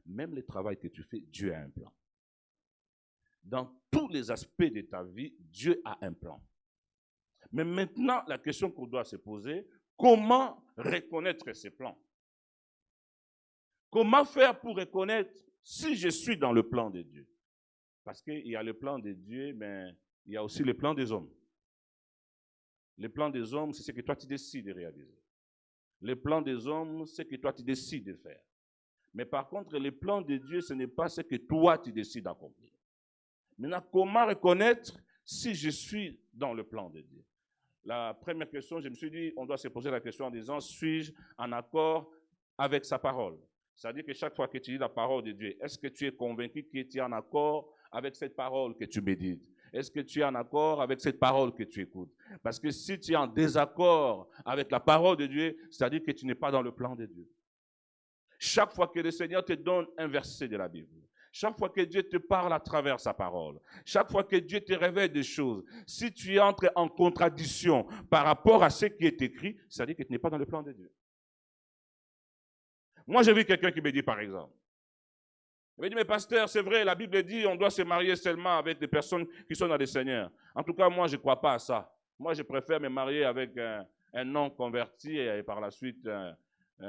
S4: Même le travail que tu fais, Dieu a un plan. Dans tous les aspects de ta vie, Dieu a un plan. Mais maintenant, la question qu'on doit se poser, comment reconnaître ces plans? Comment faire pour reconnaître si je suis dans le plan de Dieu? Parce qu'il y a le plan de Dieu, mais il y a aussi le plan des hommes. Le plan des hommes, c'est ce que toi tu décides de réaliser. Le plan des hommes, c'est ce que toi tu décides de faire. Mais par contre, le plan de Dieu, ce n'est pas ce que toi tu décides d'accomplir. Maintenant, comment reconnaître si je suis dans le plan de Dieu? La première question, je me suis dit, on doit se poser la question en disant, suis-je en accord avec sa parole? C'est-à-dire que chaque fois que tu lis la parole de Dieu, est-ce que tu es convaincu que tu es en accord avec cette parole que tu médites? Est-ce que tu es en accord avec cette parole que tu écoutes? Parce que si tu es en désaccord avec la parole de Dieu, c'est-à-dire que tu n'es pas dans le plan de Dieu. Chaque fois que le Seigneur te donne un verset de la Bible, chaque fois que Dieu te parle à travers sa parole, chaque fois que Dieu te révèle des choses, si tu entres en contradiction par rapport à ce qui est écrit, c'est-à-dire que tu n'es pas dans le plan de Dieu. Moi, j'ai vu quelqu'un qui me dit, par exemple, il me dit, mais pasteur, c'est vrai, la Bible dit on doit se marier seulement avec des personnes qui sont dans le Seigneur. En tout cas, moi, je ne crois pas à ça. Moi, je préfère me marier avec un non-converti et par la suite,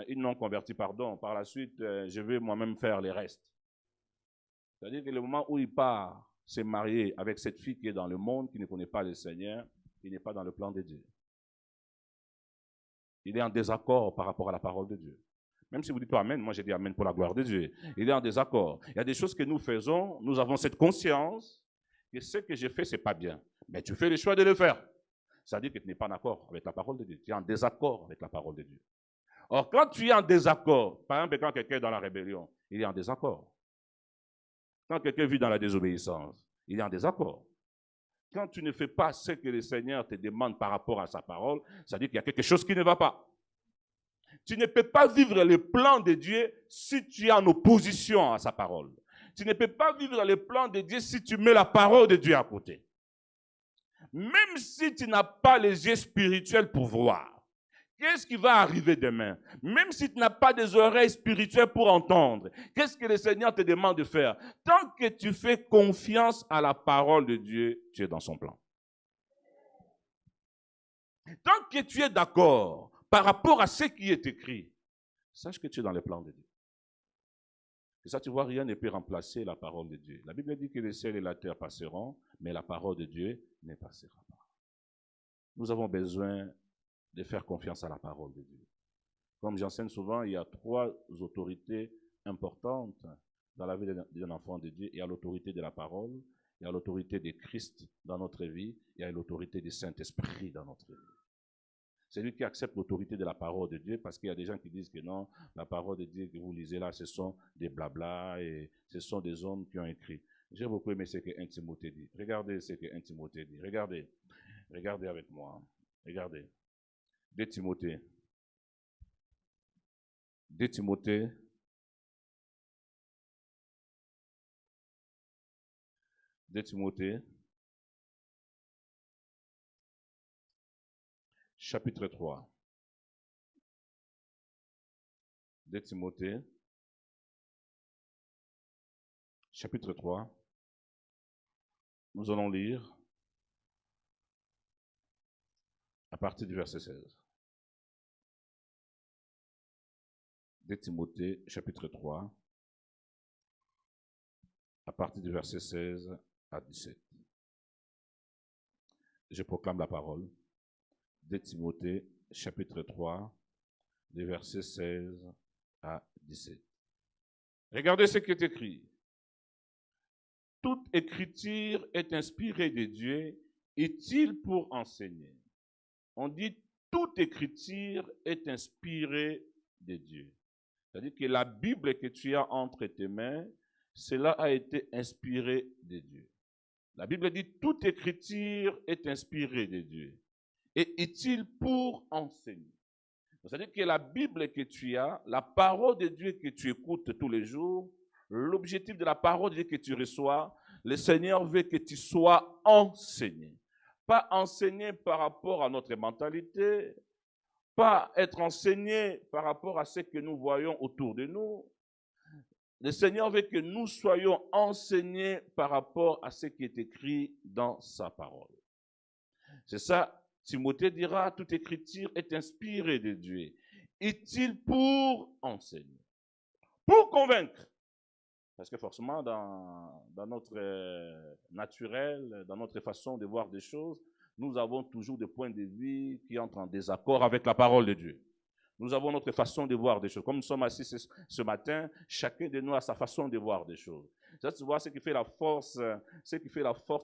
S4: une non-convertie, pardon. Par la suite, je vais moi-même faire les restes. C'est-à-dire que le moment où il part se marier avec cette fille qui est dans le monde, qui ne connaît pas le Seigneur, il n'est pas dans le plan de Dieu. Il est en désaccord par rapport à la parole de Dieu. Même si vous dites Amen, moi j'ai dit Amen pour la gloire de Dieu. Il est en désaccord. Il y a des choses que nous faisons, nous avons cette conscience que ce que j'ai fait, ce n'est pas bien. Mais tu fais le choix de le faire. C'est-à-dire que tu n'es pas en accord avec la parole de Dieu. Tu es en désaccord avec la parole de Dieu. Or, quand tu es en désaccord, par exemple, quand quelqu'un est dans la rébellion, il est en désaccord. Quand quelqu'un vit dans la désobéissance, il est en désaccord. Quand tu ne fais pas ce que le Seigneur te demande par rapport à sa parole, ça veut dire qu'il y a quelque chose qui ne va pas. Tu ne peux pas vivre le plan de Dieu si tu es en opposition à sa parole. Tu ne peux pas vivre le plan de Dieu si tu mets la parole de Dieu à côté. Même si tu n'as pas les yeux spirituels pour voir, qu'est-ce qui va arriver demain? Même si tu n'as pas des oreilles spirituelles pour entendre, qu'est-ce que le Seigneur te demande de faire? Tant que tu fais confiance à la parole de Dieu, tu es dans son plan. Tant que tu es d'accord par rapport à ce qui est écrit, sache que tu es dans le plan de Dieu. Et ça, tu vois, rien ne peut remplacer la parole de Dieu. La Bible dit que le ciel et la terre passeront, mais la parole de Dieu ne passera pas. Nous avons besoin de faire confiance à la parole de Dieu. Comme j'enseigne souvent, il y a 3 autorités importantes dans la vie d'un enfant de Dieu. Il y a l'autorité de la parole, il y a l'autorité de Christ dans notre vie, il y a l'autorité du Saint-Esprit dans notre vie. C'est lui qui accepte l'autorité de la parole de Dieu, parce qu'il y a des gens qui disent que non, la parole de Dieu que vous lisez là, ce sont des blabla et ce sont des hommes qui ont écrit. J'ai beaucoup aimé ce que 1 Timothée dit. Regardez ce que 1 Timothée dit. Regardez avec moi. Regardez. 2 Timothée. 2 Timothée. Chapitre 3. 2 Timothée, chapitre 3. Nous allons lire à partir du verset 16. 2 Timothée, chapitre 3, à partir du verset 16 à 17. Je proclame la parole. 2 Timothée, chapitre 3, des versets 16 à 17. Regardez ce qui est écrit. Toute écriture est inspirée de Dieu, utile pour enseigner. On dit toute écriture est inspirée de Dieu. C'est-à-dire que la Bible que tu as entre tes mains, cela a été inspiré de Dieu. La Bible dit toute écriture est inspirée de Dieu et utile pour enseigner. C'est-à-dire que la Bible que tu as, la parole de Dieu que tu écoutes tous les jours, l'objectif de la parole de Dieu que tu reçois, le Seigneur veut que tu sois enseigné. Pas enseigné par rapport à notre mentalité, pas être enseigné par rapport à ce que nous voyons autour de nous. Le Seigneur veut que nous soyons enseignés par rapport à ce qui est écrit dans sa parole. C'est ça. Timothée dira, toute écriture est inspirée de Dieu, utile pour enseigner, pour convaincre. Parce que forcément, dans notre naturel, dans notre façon de voir des choses, nous avons toujours des points de vue qui entrent en désaccord avec la parole de Dieu. Nous avons notre façon de voir des choses. Comme nous sommes assis ce matin, chacun de nous a sa façon de voir des choses. Ça, tu vois, ce qui fait la force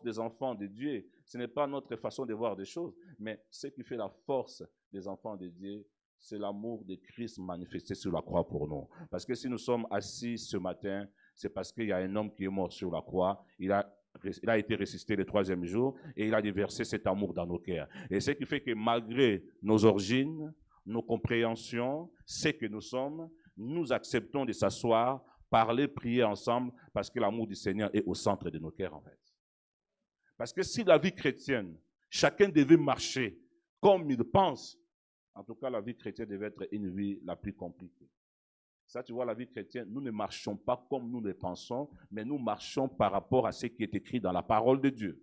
S4: des enfants de Dieu, ce n'est pas notre façon de voir des choses, mais ce qui fait la force des enfants de Dieu, c'est l'amour de Christ manifesté sur la croix pour nous. Parce que si nous sommes assis ce matin, c'est parce qu'il y a un homme qui est mort sur la croix. Il a été ressuscité le 3e jour et il a déversé cet amour dans nos cœurs. Et ce qui fait que malgré nos origines, nos compréhensions, ce que nous sommes, nous acceptons de s'asseoir, parler, prier ensemble, parce que l'amour du Seigneur est au centre de nos cœurs, en fait. Parce que si la vie chrétienne, chacun devait marcher comme il pense, en tout cas, la vie chrétienne devait être une vie la plus compliquée. Ça, tu vois, la vie chrétienne, nous ne marchons pas comme nous le pensons, mais nous marchons par rapport à ce qui est écrit dans la parole de Dieu.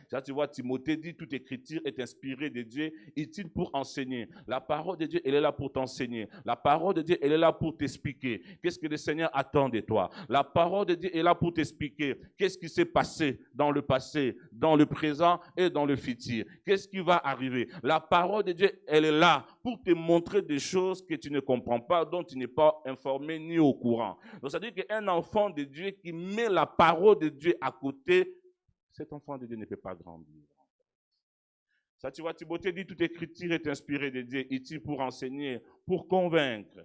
S4: Ça, tu vois, Timothée dit, toute écriture est inspirée de Dieu, utile pour enseigner. La parole de Dieu, elle est là pour t'enseigner. La parole de Dieu, elle est là pour t'expliquer. Qu'est-ce que le Seigneur attend de toi? La parole de Dieu est là pour t'expliquer. Qu'est-ce qui s'est passé dans le passé, dans le présent et dans le futur? Qu'est-ce qui va arriver? La parole de Dieu, elle est là pour te montrer des choses que tu ne comprends pas, dont tu n'es pas informé ni au courant. Donc, ça veut dire qu'un enfant de Dieu qui met la parole de Dieu à côté, cet enfant de Dieu ne peut pas grandir. Ça, tu vois, Timothée dit, toute écriture est inspirée de Dieu, utile pour enseigner, pour convaincre.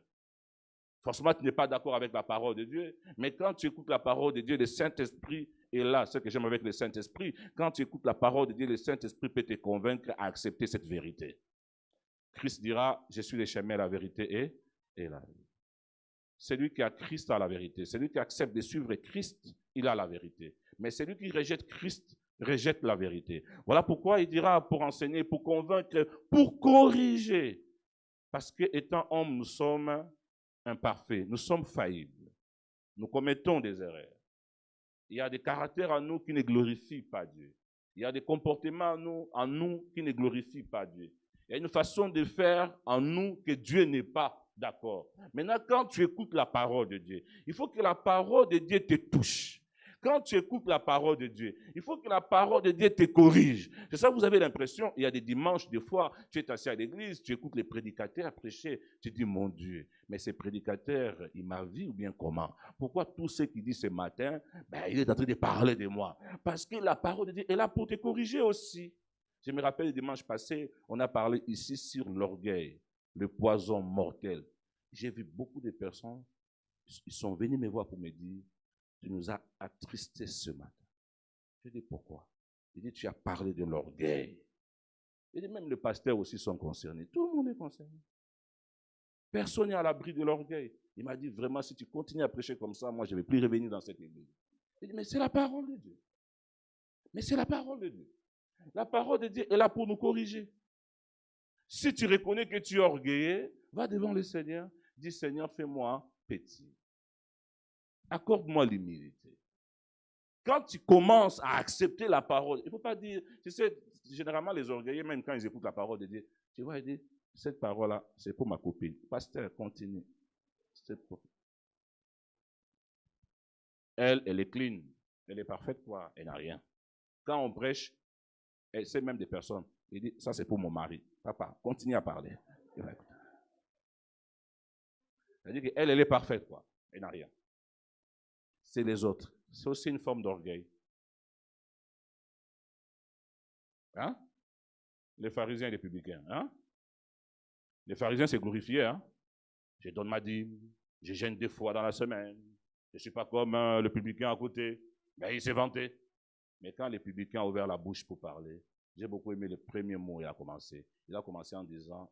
S4: Forcément, tu n'es pas d'accord avec la parole de Dieu, mais quand tu écoutes la parole de Dieu, le Saint-Esprit est là. Ce que j'aime avec le Saint-Esprit, quand tu écoutes la parole de Dieu, le Saint-Esprit peut te convaincre à accepter cette vérité. Christ dira, je suis le chemin, la vérité et la vie. Celui qui a Christ a la vérité. Celui qui accepte de suivre Christ, il a la vérité. Mais celui qui rejette Christ, rejette la vérité. Voilà pourquoi il dira pour enseigner, pour convaincre, pour corriger. Parce qu'étant hommes, nous sommes imparfaits, nous sommes faillibles. Nous commettons des erreurs. Il y a des caractères en nous qui ne glorifient pas Dieu. Il y a des comportements en nous qui ne glorifient pas Dieu. Il y a une façon de faire en nous que Dieu n'est pas d'accord. Maintenant, quand tu écoutes la parole de Dieu, il faut que la parole de Dieu te touche. Quand tu écoutes la parole de Dieu, il faut que la parole de Dieu te corrige. C'est ça, vous avez l'impression, il y a des dimanches, des fois, tu es assis à l'église, tu écoutes les prédicateurs prêcher, tu dis, mon Dieu, mais ces prédicateurs, ils m'ont vu ou bien comment? Pourquoi tous ceux qui disent ce matin, il est en train de parler de moi? Parce que la parole de Dieu est là pour te corriger aussi. Je me rappelle, le dimanche passé, on a parlé ici sur l'orgueil, le poison mortel. J'ai vu beaucoup de personnes, ils sont venus me voir pour me dire, tu nous as attristés ce matin. Je dis pourquoi? Il dit, tu as parlé de l'orgueil. Il dit, même les pasteurs aussi sont concernés. Tout le monde est concerné. Personne n'est à l'abri de l'orgueil. Il m'a dit, vraiment, si tu continues à prêcher comme ça, moi, je ne vais plus revenir dans cette église. Il dit, mais c'est la parole de Dieu. Mais c'est la parole de Dieu. La parole de Dieu est là pour nous corriger. Si tu reconnais que tu es orgueilleux, va devant le Seigneur, dis, Seigneur, fais-moi petit. Accorde-moi l'humilité. Quand tu commences à accepter la parole, il ne faut pas dire, tu sais, généralement les orgueilleux, même quand ils écoutent la parole de Dieu, tu vois, ils disent, cette parole-là, c'est pour ma copine. Pasteur, continue. Elle est clean, elle est parfaite, quoi, elle n'a rien. Quand on prêche, c'est même des personnes, il dit, ça c'est pour mon mari. Papa, continue à parler. C'est-à-dire qu'elle, elle est parfaite, quoi, elle n'a rien. C'est les autres. C'est aussi une forme d'orgueil. Hein? Les pharisiens et les publicains. Hein? Les pharisiens, c'est glorifié. Hein? Je donne ma dîme, je jeûne 2 fois dans la semaine. Je ne suis pas comme le publicain à côté. Mais il s'est vanté. Mais quand les publicains ont ouvert la bouche pour parler, j'ai beaucoup aimé le premier mot il a commencé. Il a commencé en disant,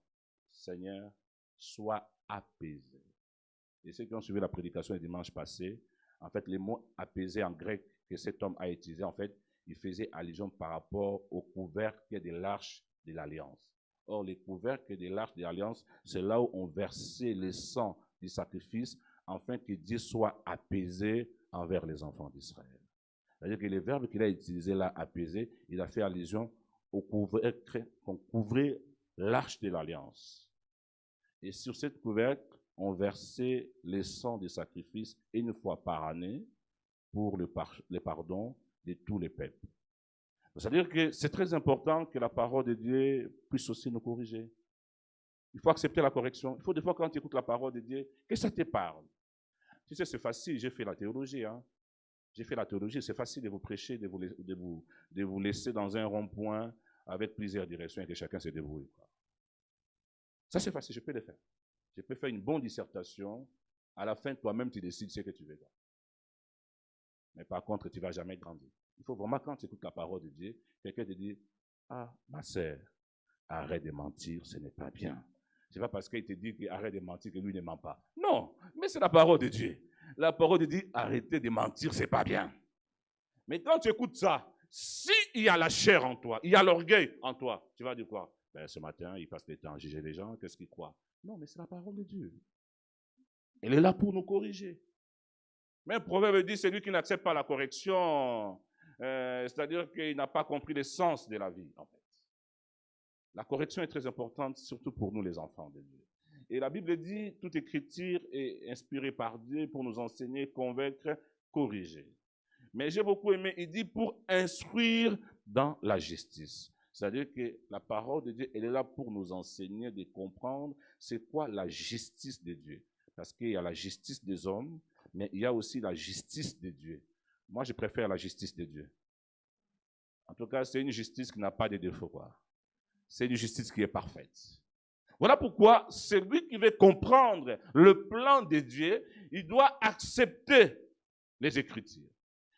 S4: Seigneur, sois apaisé. Et ceux qui ont suivi la prédication le dimanche passé, en fait, les mots apaisés en grec que cet homme a utilisé, en fait, il faisait allusion par rapport au couvercle de l'arche de l'Alliance. Or, les couvercles de l'arche de l'Alliance, c'est là où on versait le sang du sacrifice afin que Dieu soit apaisé envers les enfants d'Israël. C'est-à-dire que le verbe qu'il a utilisé là, apaiser, il a fait allusion au couvercle qu'on couvrait l'arche de l'Alliance. Et sur cette couvercle, on versait le sang du sacrifice 1 fois par année pour le pardon de tous les peuples. C'est-à-dire que c'est très important que la parole de Dieu puisse aussi nous corriger. Il faut accepter la correction. Il faut des fois, quand tu écoutes la parole de Dieu, que ça te parle. Tu sais, c'est facile, j'ai fait la théologie. Hein? J'ai fait la théologie, c'est facile de vous prêcher, de vous laisser dans un rond-point avec plusieurs directions et que chacun se débrouille. Ça, c'est facile, je peux le faire. Je peux faire une bonne dissertation. À la fin, toi-même, tu décides ce que tu veux. Mais par contre, tu ne vas jamais grandir. Il faut vraiment, quand tu écoutes la parole de Dieu, quelqu'un te dit, ah, ma sœur, arrête de mentir, ce n'est pas bien. Ce n'est pas parce qu'il te dit qu'il arrête de mentir que lui ne ment pas. Non, mais c'est la parole de Dieu. La parole de Dieu, arrêtez de mentir, ce n'est pas bien. Mais quand tu écoutes ça, s'il y a la chair en toi, il y a l'orgueil en toi, tu vas dire quoi? Ce matin, il passe le temps à juger les gens, qu'est-ce qu'ils croient? Non, mais c'est la parole de Dieu. Elle est là pour nous corriger. Mais le proverbe dit, celui qui n'accepte pas la correction, c'est-à-dire qu'il n'a pas compris le sens de la vie, en fait. La correction est très importante, surtout pour nous les enfants de Dieu. Et la Bible dit, toute écriture est inspirée par Dieu pour nous enseigner, convaincre, corriger. Mais j'ai beaucoup aimé, il dit pour instruire dans la justice. C'est-à-dire que la parole de Dieu, elle est là pour nous enseigner de comprendre c'est quoi la justice de Dieu. Parce qu'il y a la justice des hommes, mais il y a aussi la justice de Dieu. Moi, je préfère la justice de Dieu. En tout cas, c'est une justice qui n'a pas de défaut, quoi. C'est une justice qui est parfaite. Voilà pourquoi celui qui veut comprendre le plan de Dieu, il doit accepter les Écritures.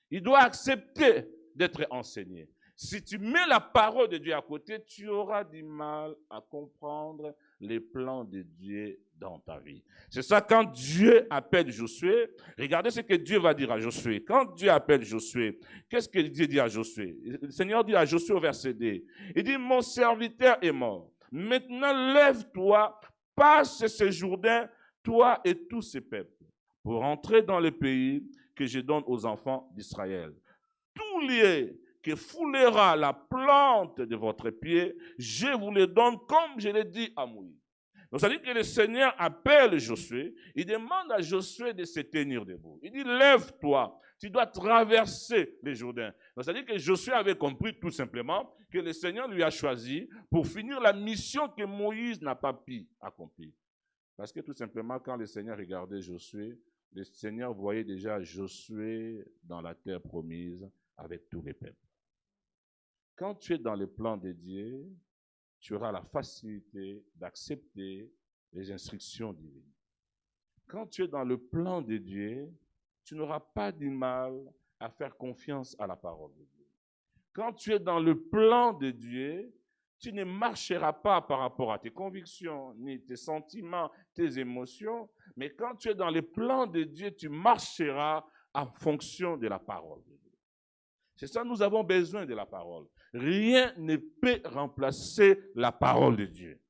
S4: Il doit accepter d'être enseigné. Si tu mets la parole de Dieu à côté, tu auras du mal à comprendre les plans de Dieu dans ta vie. C'est ça, quand Dieu appelle Josué, regardez ce que Dieu va dire à Josué. Quand Dieu appelle Josué, qu'est-ce que Dieu dit à Josué? Le Seigneur dit à Josué au verset 2, il dit, mon serviteur est mort. Maintenant, lève-toi, passe ce Jourdain, toi et tous ces peuples, pour entrer dans le pays que je donne aux enfants d'Israël. Tout lieu que foulera la plante de votre pied, je vous le donne comme je l'ai dit à Moïse. Donc, ça dit que le Seigneur appelle Josué, il demande à Josué de se tenir debout. Il dit, lève-toi, tu dois traverser le Jourdain. Donc, ça dit que Josué avait compris tout simplement que le Seigneur lui a choisi pour finir la mission que Moïse n'a pas pu accomplir. Parce que tout simplement, quand le Seigneur regardait Josué, le Seigneur voyait déjà Josué dans la terre promise avec tous les peuples. Quand tu es dans le plan de Dieu, tu auras la facilité d'accepter les instructions divines. Quand tu es dans le plan de Dieu, tu n'auras pas du mal à faire confiance à la parole de Dieu. Quand tu es dans le plan de Dieu, tu ne marcheras pas par rapport à tes convictions, ni tes sentiments, tes émotions, mais quand tu es dans le plan de Dieu, tu marcheras en fonction de la parole de Dieu. C'est ça, nous avons besoin de la parole. Rien ne peut remplacer la parole de Dieu.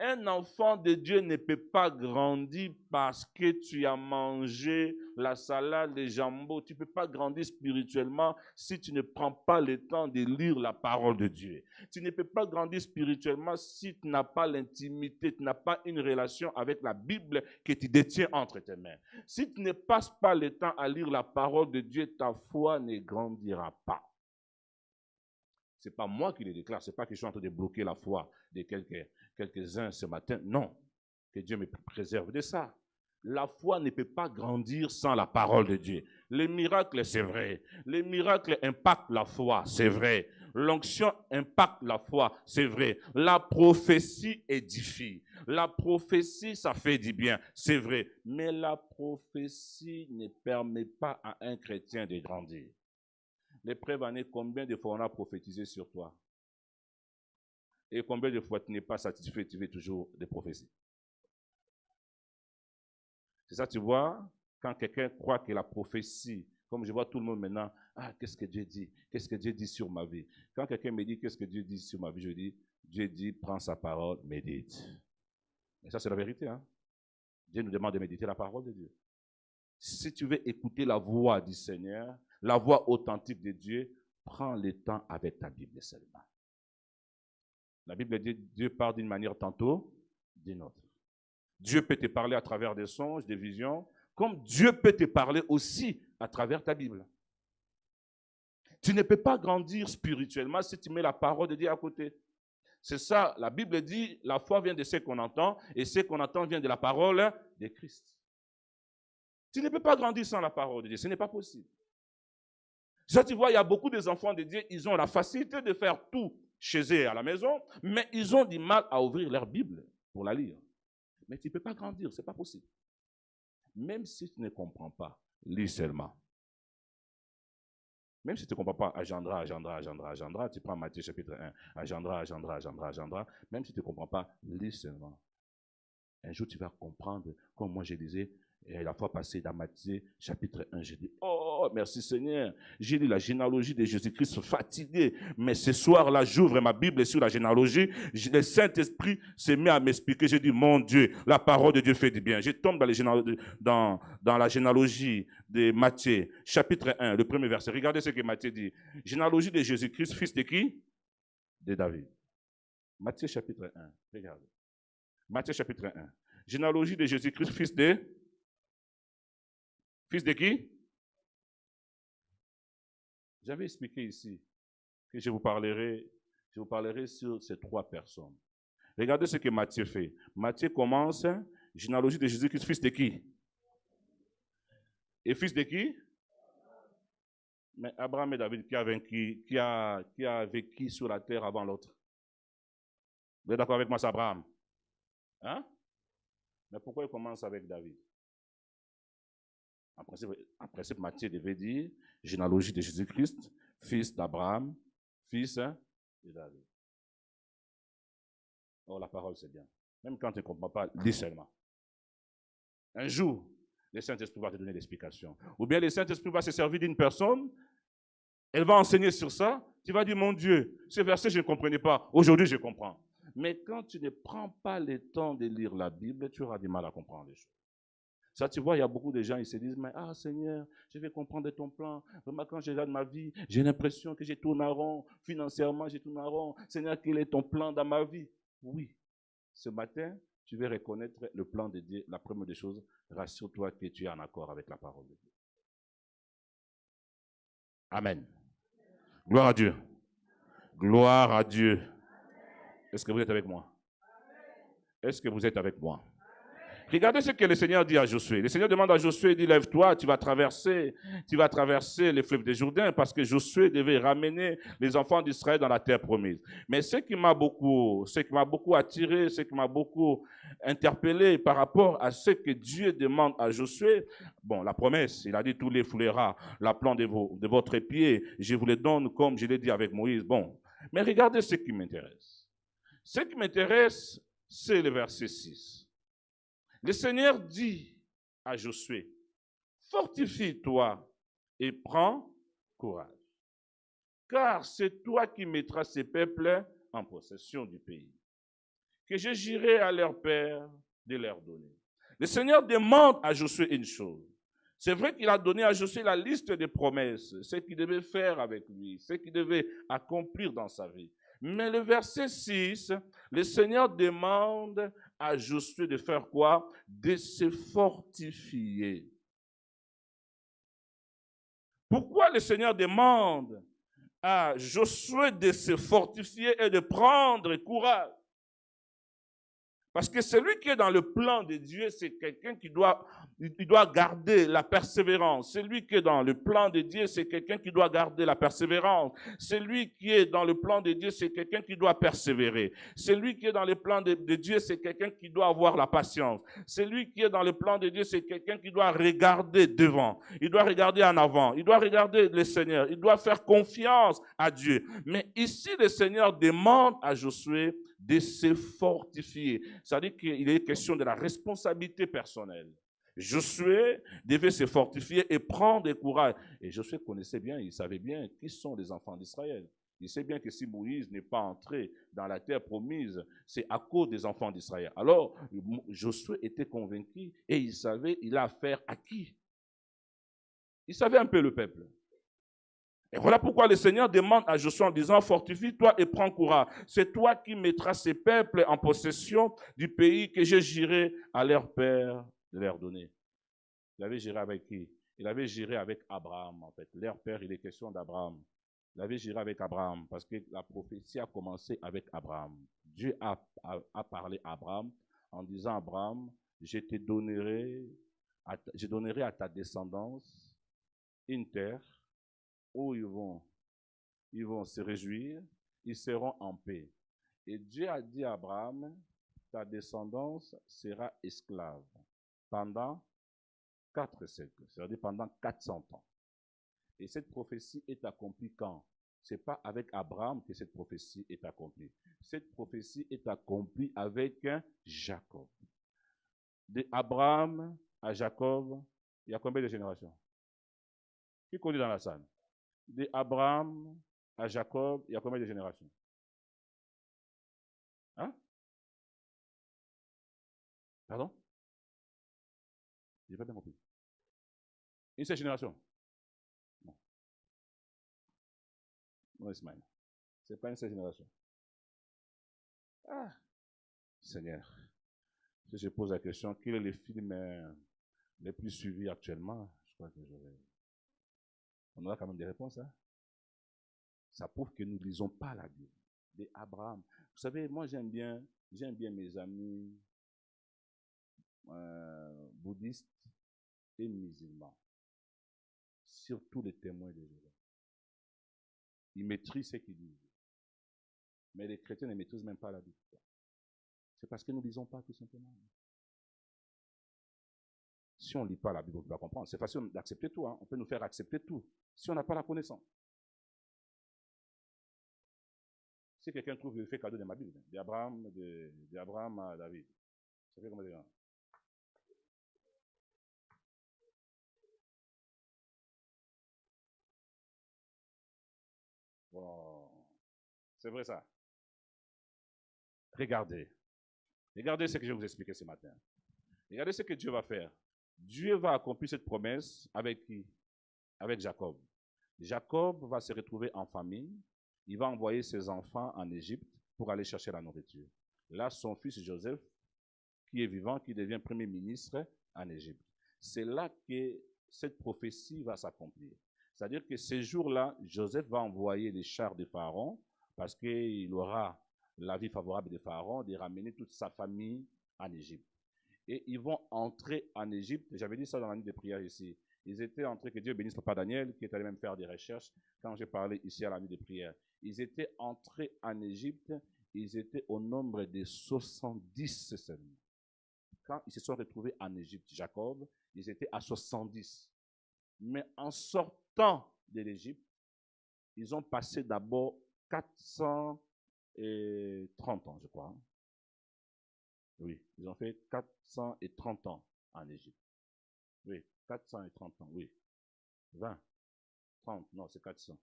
S4: Un enfant de Dieu ne peut pas grandir parce que tu as mangé la salade, les jambons. Tu ne peux pas grandir spirituellement si tu ne prends pas le temps de lire la parole de Dieu. Tu ne peux pas grandir spirituellement si tu n'as pas l'intimité, tu n'as pas une relation avec la Bible que tu détiens entre tes mains. Si tu ne passes pas le temps à lire la parole de Dieu, ta foi ne grandira pas. Ce n'est pas moi qui le déclare, ce n'est pas que je suis en train de bloquer la foi de quelques-uns ce matin. Non, que Dieu me préserve de ça. La foi ne peut pas grandir sans la parole de Dieu. Les miracles, c'est vrai. Les miracles impactent la foi, c'est vrai. L'onction impacte la foi, c'est vrai. La prophétie édifie. La prophétie, ça fait du bien, c'est vrai. Mais la prophétie ne permet pas à un chrétien de grandir. L'épreuve année, combien de fois on a prophétisé sur toi? Et combien de fois tu n'es pas satisfait, tu veux toujours des prophéties? C'est ça, tu vois, quand quelqu'un croit que la prophétie, comme je vois tout le monde maintenant, ah, qu'est-ce que Dieu dit? Qu'est-ce que Dieu dit sur ma vie? Quand quelqu'un me dit, qu'est-ce que Dieu dit sur ma vie, je dis, Dieu dit, prends sa parole, médite. Et ça, c'est la vérité, hein? Dieu nous demande de méditer la parole de Dieu. Si tu veux écouter la voix du Seigneur, la voix authentique de Dieu, prends le temps avec ta Bible seulement. La Bible dit Dieu parle d'une manière tantôt d'une autre. Dieu peut te parler à travers des songes, des visions, comme Dieu peut te parler aussi à travers ta Bible. Tu ne peux pas grandir spirituellement si tu mets la parole de Dieu à côté. C'est ça, la Bible dit, la foi vient de ce qu'on entend, et ce qu'on entend vient de la parole de Christ. Tu ne peux pas grandir sans la parole de Dieu, ce n'est pas possible. Ça, tu vois, il y a beaucoup d'enfants de Dieu, ils ont la facilité de faire tout chez eux à la maison, mais ils ont du mal à ouvrir leur Bible pour la lire. Mais tu ne peux pas grandir, ce n'est pas possible. Même si tu ne comprends pas, lis seulement. Même si tu ne comprends pas, agendra, tu prends Matthieu chapitre 1, agendra. Même si tu ne comprends pas, lis seulement. Un jour, tu vas comprendre, comme moi je disais, et la fois passée dans Matthieu chapitre 1, j'ai dit, oh, merci Seigneur. J'ai lu la généalogie de Jésus-Christ fatigué. Mais ce soir-là, j'ouvre ma Bible sur la généalogie. Le Saint-Esprit se met à m'expliquer. J'ai dit, mon Dieu, la parole de Dieu fait du bien. Je tombe dans la généalogie de Matthieu, chapitre 1, le premier verset. Regardez ce que Matthieu dit. Généalogie de Jésus-Christ, fils de qui? De David. Matthieu chapitre 1, regardez. Matthieu chapitre 1. Généalogie de Jésus-Christ, fils de qui? J'avais expliqué ici que je vous parlerai sur ces trois personnes. Regardez ce que Matthieu fait. Matthieu commence, généalogie de Jésus-Christ, fils de qui? Et fils de qui? Mais Abraham et David, qui a vécu sur la terre avant l'autre? Vous êtes d'accord avec moi, c'est Abraham? Hein? Mais pourquoi il commence avec David? En principe, Matthieu devait dire généalogie de Jésus-Christ, fils d'Abraham, fils de David. Oh, la parole, c'est bien. Même quand tu ne comprends pas, lis seulement. Un jour, le Saint-Esprit va te donner l'explication. Ou bien le Saint-Esprit va se servir d'une personne, elle va enseigner sur ça, tu vas dire, mon Dieu, ce verset, je ne comprenais pas. Aujourd'hui, je comprends. Mais quand tu ne prends pas le temps de lire la Bible, tu auras du mal à comprendre les choses. Ça, tu vois, il y a beaucoup de gens, ils se disent, mais Seigneur, je vais comprendre ton plan. Vraiment, quand je regarde ma vie, j'ai l'impression que je tourne en rond. Financièrement, je tourne en rond. Seigneur, quel est ton plan dans ma vie? Oui. Ce matin, tu vas reconnaître le plan de Dieu. La première des choses, rassure-toi que tu es en accord avec la parole de Dieu. Amen. Gloire à Dieu. Gloire à Dieu. Est-ce que vous êtes avec moi? Est-ce que vous êtes avec moi? Regardez ce que le Seigneur dit à Josué. Le Seigneur demande à Josué, il dit, lève-toi, tu vas traverser les fleuves des Jourdains, parce que Josué devait ramener les enfants d'Israël dans la terre promise. Mais ce qui m'a beaucoup attiré, ce qui m'a beaucoup interpellé par rapport à ce que Dieu demande à Josué, bon, la promesse, il a dit, tous les foulera la plante de votre pied, je vous les donne comme je l'ai dit avec Moïse. Bon, mais regardez ce qui m'intéresse. Ce qui m'intéresse, c'est le verset 6. Le Seigneur dit à Josué, fortifie-toi et prends courage, car c'est toi qui mettras ces peuples en possession du pays, que je jurai à leur père de leur donner. Le Seigneur demande à Josué une chose. C'est vrai qu'il a donné à Josué la liste des promesses, ce qu'il devait faire avec lui, ce qu'il devait accomplir dans sa vie. Mais le verset 6, le Seigneur demande à Josué de faire quoi? De se fortifier. Pourquoi le Seigneur demande à Josué de se fortifier et de prendre courage? Parce que celui qui est dans le plan de Dieu, c'est quelqu'un qui doit garder la persévérance. Celui qui est dans le plan de Dieu, c'est quelqu'un qui doit garder la persévérance. Celui qui est dans le plan de Dieu, c'est quelqu'un qui doit persévérer. Celui qui est dans le plan de Dieu, c'est quelqu'un qui doit avoir la patience. Celui qui est dans le plan de Dieu, c'est quelqu'un qui doit regarder devant. Il doit regarder en avant. Il doit regarder le Seigneur. Il doit faire confiance à Dieu. Mais ici, le Seigneur demande à Josué de se fortifier. C'est-à-dire qu'il est question de la responsabilité personnelle. Josué devait se fortifier et prendre courage. Et Josué connaissait bien, il savait bien qui sont les enfants d'Israël. Il sait bien que si Moïse n'est pas entré dans la terre promise, c'est à cause des enfants d'Israël. Alors, Josué était convaincu et il savait, il a affaire à qui? Il savait un peu le peuple. Et voilà pourquoi le Seigneur demande à Josué en disant, fortifie-toi et prends courage. C'est toi qui mettras ces peuples en possession du pays que je jurai à leur père de leur donner. Il avait juré avec qui? Il avait juré avec Abraham, en fait. Leur père, il est question d'Abraham. Il avait juré avec Abraham parce que la prophétie a commencé avec Abraham. Dieu a parlé à Abraham en disant, Abraham, je donnerai à ta descendance une terre où ils vont se réjouir, ils seront en paix. Et Dieu a dit à Abraham, ta descendance sera esclave pendant 4 siècles, c'est-à-dire pendant 400 ans. Et cette prophétie est accomplie quand? Ce n'est pas avec Abraham que cette prophétie est accomplie. Cette prophétie est accomplie avec Jacob. De Abraham à Jacob, il y a combien de générations? Qui connaît dans la salle? De Abraham à Jacob, il y a combien de générations? Hein? Pardon? Je n'ai pas bien compris. Une seule génération? Non. Non, Ismaël. Ce n'est pas une seule génération. Ah, Seigneur. Si je pose la question, quel est le film le plus suivi actuellement? Je crois que on aura quand même des réponses. Hein? Ça prouve que nous ne lisons pas la Bible. De Abraham. Vous savez, moi j'aime bien mes amis bouddhistes et musulmans. Surtout les témoins de Jéhovah. Ils maîtrisent ce qu'ils disent. Mais les chrétiens ne maîtrisent même pas la Bible. C'est parce que nous ne lisons pas tout simplement. Si on ne lit pas la Bible, on ne peut pas comprendre. C'est facile d'accepter tout. Hein. On peut nous faire accepter tout. Si on n'a pas la connaissance. Si quelqu'un trouve le fait cadeau de ma Bible, d'Abraham à David, ça fait combien de temps? Bon. C'est vrai ça. Regardez. Regardez ce que je vais vous expliquer ce matin. Regardez ce que Dieu va faire. Dieu va accomplir cette promesse avec qui? Avec Jacob. Jacob va se retrouver en famine. Il va envoyer ses enfants en Égypte pour aller chercher la nourriture. Là, son fils Joseph, qui est vivant, qui devient premier ministre en Égypte. C'est là que cette prophétie va s'accomplir. C'est-à-dire que ces jours-là, Joseph va envoyer les chars de Pharaon, parce qu'il aura l'avis favorable de Pharaon, de ramener toute sa famille en Égypte. Et ils vont entrer en Égypte. J'avais dit ça dans la nuit de prière ici. Ils étaient entrés, que Dieu bénisse Papa Daniel, qui est allé même faire des recherches quand j'ai parlé ici à la nuit de prière. Ils étaient entrés en Égypte, ils étaient au nombre de 70 seulement. Quand ils se sont retrouvés en Égypte, Jacob, ils étaient à 70. Mais en sortant de l'Égypte, ils ont passé d'abord 430 ans, je crois. Oui, ils ont fait 430 ans en Égypte. Oui, 430 ans, oui. 20, 30, non, c'est 400.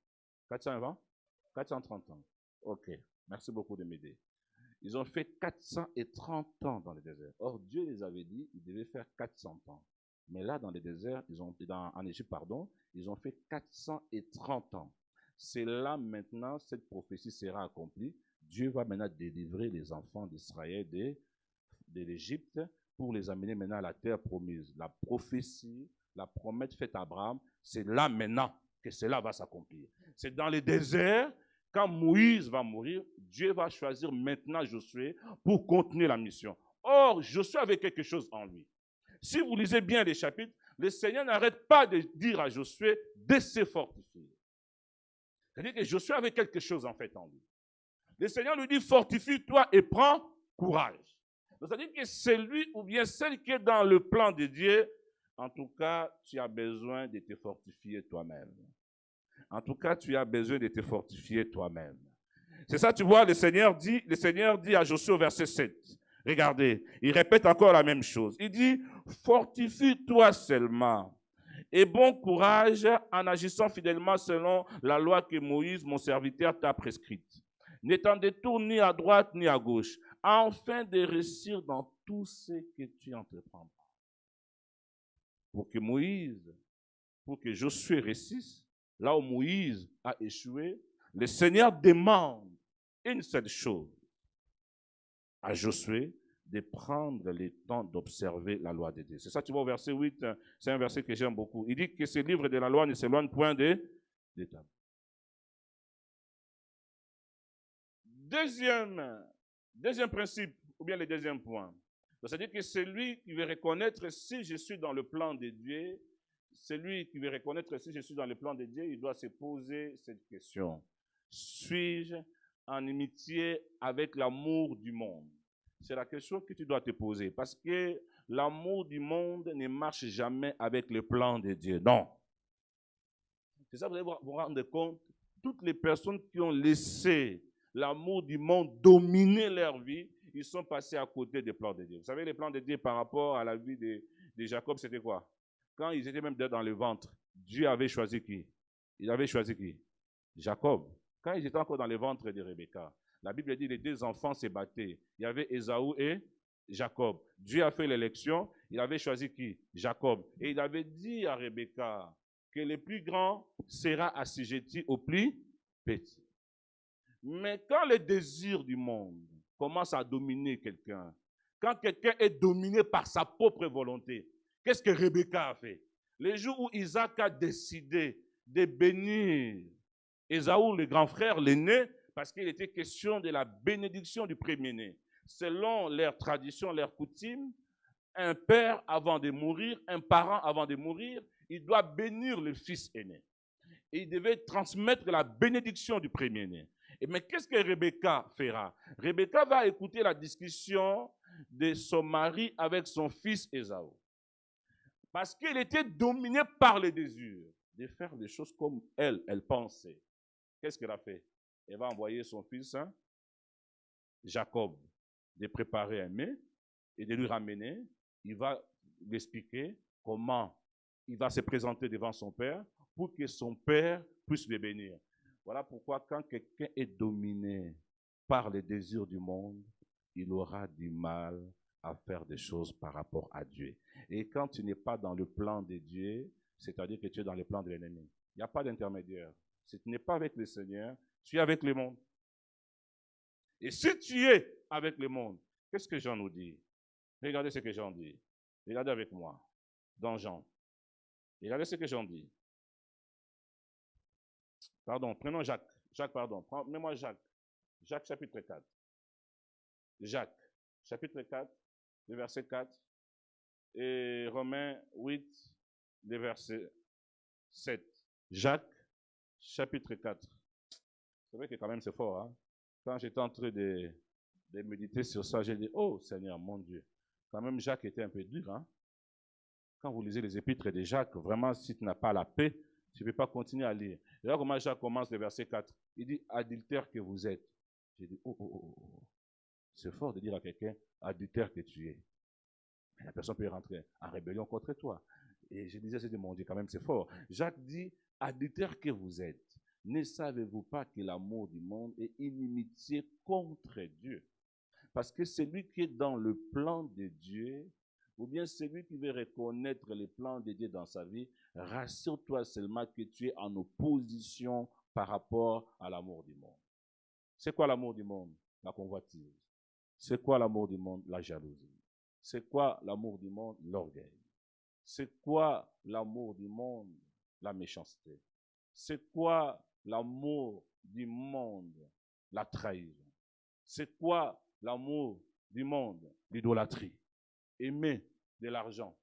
S4: 420? 430 ans. Ok, merci beaucoup de m'aider. Ils ont fait 430 ans dans le désert. Or, Dieu les avait dit, ils devaient faire 400 ans. Mais là, dans le désert, en Égypte, pardon, ils ont fait 430 ans. C'est là maintenant, cette prophétie sera accomplie. Dieu va maintenant délivrer les enfants d'Israël de l'Égypte pour les amener maintenant à la terre promise. La prophétie, la promesse faite à Abraham, c'est là maintenant que cela va s'accomplir. C'est dans le désert, quand Moïse va mourir, Dieu va choisir maintenant Josué pour continuer la mission. Or, Josué avait quelque chose en lui. Si vous lisez bien les chapitres, le Seigneur n'arrête pas de dire à Josué de se fortifier. C'est-à-dire que Josué avait quelque chose en fait en lui. Le Seigneur lui dit, fortifie-toi et prends courage. C'est-à-dire que celui ou bien celle qui est dans le plan de Dieu, en tout cas, tu as besoin de te fortifier toi-même. En tout cas, tu as besoin de te fortifier toi-même. C'est ça, tu vois, le Seigneur dit à Josué au verset 7. Regardez, il répète encore la même chose. Il dit, fortifie-toi seulement et bon courage en agissant fidèlement selon la loi que Moïse, mon serviteur, t'a prescrite. Ne t'en détourne ni à droite ni à gauche, afin de réussir dans tout ce que tu entreprendras. Pour que Josué réussisse, là où Moïse a échoué, le Seigneur demande une seule chose à Josué, de prendre le temps d'observer la loi de Dieu. C'est ça, tu vois, au verset 8, c'est un verset que j'aime beaucoup. Il dit que ce livre de la loi ne s'éloigne point des tables. Deuxième principe, ou bien le deuxième point. C'est-à-dire que celui qui veut reconnaître si je suis dans le plan de Dieu, celui qui veut reconnaître si je suis dans le plan de Dieu, il doit se poser cette question. Suis-je en amitié avec l'amour du monde? C'est la question que tu dois te poser. Parce que l'amour du monde ne marche jamais avec le plan de Dieu. Non. C'est ça, vous allez vous rendre compte, toutes les personnes qui ont laissé l'amour du monde dominer leur vie, ils sont passés à côté des plans de Dieu. Vous savez, les plans de Dieu par rapport à la vie de Jacob, c'était quoi? Quand ils étaient même dans le ventre, Dieu avait choisi qui? Il avait choisi qui? Jacob. Quand ils étaient encore dans le ventre de Rebecca, la Bible dit que les deux enfants se battaient. Il y avait Ésaü et Jacob. Dieu a fait l'élection, il avait choisi qui? Jacob. Et il avait dit à Rebecca que le plus grand sera assujetti au plus petit. Mais quand le désir du monde commence à dominer quelqu'un, quand quelqu'un est dominé par sa propre volonté, qu'est-ce que Rebecca a fait? Le jour où Isaac a décidé de bénir Ésaü, le grand frère, l'aîné, parce qu'il était question de la bénédiction du premier-né. Selon leur tradition, leur coutume, un père avant de mourir, un parent avant de mourir, il doit bénir le fils aîné. Et il devait transmettre la bénédiction du premier-né. Mais qu'est-ce que Rebecca fera? Rebecca va écouter la discussion de son mari avec son fils Ésaü. Parce qu'elle était dominée par le désir de faire des choses comme elle pensait. Qu'est-ce qu'elle a fait? Elle va envoyer son fils, Jacob, de préparer un mets et de lui ramener. Il va lui expliquer comment il va se présenter devant son père pour que son père puisse le bénir. Voilà pourquoi quand quelqu'un est dominé par les désirs du monde, il aura du mal à faire des choses par rapport à Dieu. Et quand tu n'es pas dans le plan de Dieu, c'est-à-dire que tu es dans le plan de l'ennemi. Il n'y a pas d'intermédiaire. Si tu n'es pas avec le Seigneur, tu es avec le monde. Et si tu es avec le monde, qu'est-ce que Jean nous dit? Regardez ce que Jean dit. Regardez avec moi, dans Jean. Regardez ce que Jean dit. Pardon, prenons Jacques. Jacques, pardon. Mets-moi Jacques. Jacques, chapitre 4. Jacques, chapitre 4, le verset 4. Et Romains 8, le verset 7. Jacques, chapitre 4. C'est vrai que quand même c'est fort. Hein? Quand j'étais en train de méditer sur ça, j'ai dit, oh Seigneur, mon Dieu. Quand même Jacques était un peu dur. Hein? Quand vous lisez les épîtres de Jacques, vraiment, si tu n'as pas la paix, tu ne peux pas continuer à lire. Et là, comment Jacques commence le verset 4? Il dit, adultère que vous êtes. J'ai dit, oh. C'est fort de dire à quelqu'un, adultère que tu es. La personne peut rentrer en rébellion contre toi. Et je disais, c'est mon Dieu, quand même, c'est fort. Jacques dit, adultère que vous êtes, ne savez-vous pas que l'amour du monde est inimitié contre Dieu? Parce que celui qui est dans le plan de Dieu, ou bien celui qui veut reconnaître les plans de Dieu dans sa vie, rassure-toi seulement que tu es en opposition par rapport à l'amour du monde. C'est quoi l'amour du monde? La convoitise. C'est quoi l'amour du monde? La jalousie. C'est quoi l'amour du monde? L'orgueil. C'est quoi l'amour du monde? La méchanceté. C'est quoi l'amour du monde? La trahison. C'est quoi l'amour du monde? L'idolâtrie. Aimer de l'argent.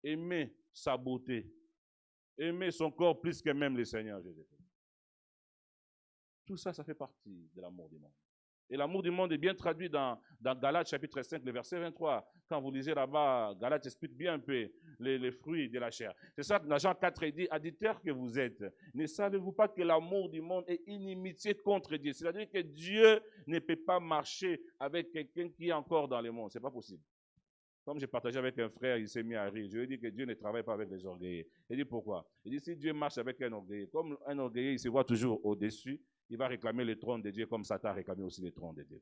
S4: Aimer sa beauté. Aimer son corps plus que même le Seigneur Jésus-Christ. Tout ça, ça fait partie de l'amour du monde. Et l'amour du monde est bien traduit dans Galates chapitre 5, le verset 23. Quand vous lisez là-bas, Galates explique bien un peu les fruits de la chair. C'est ça que dans Jean 4, il dit, adultères que vous êtes, ne savez-vous pas que l'amour du monde est inimitié contre Dieu? C'est-à-dire que Dieu ne peut pas marcher avec quelqu'un qui est encore dans le monde. Ce n'est pas possible. Comme j'ai partagé avec un frère, il s'est mis à rire. Je lui ai dit que Dieu ne travaille pas avec les orgueillés. Il dit pourquoi? Il dit si Dieu marche avec un orgueillé, comme un orgueillé, il se voit toujours au-dessus, il va réclamer le trône de Dieu comme Satan a réclamé aussi le trône de Dieu.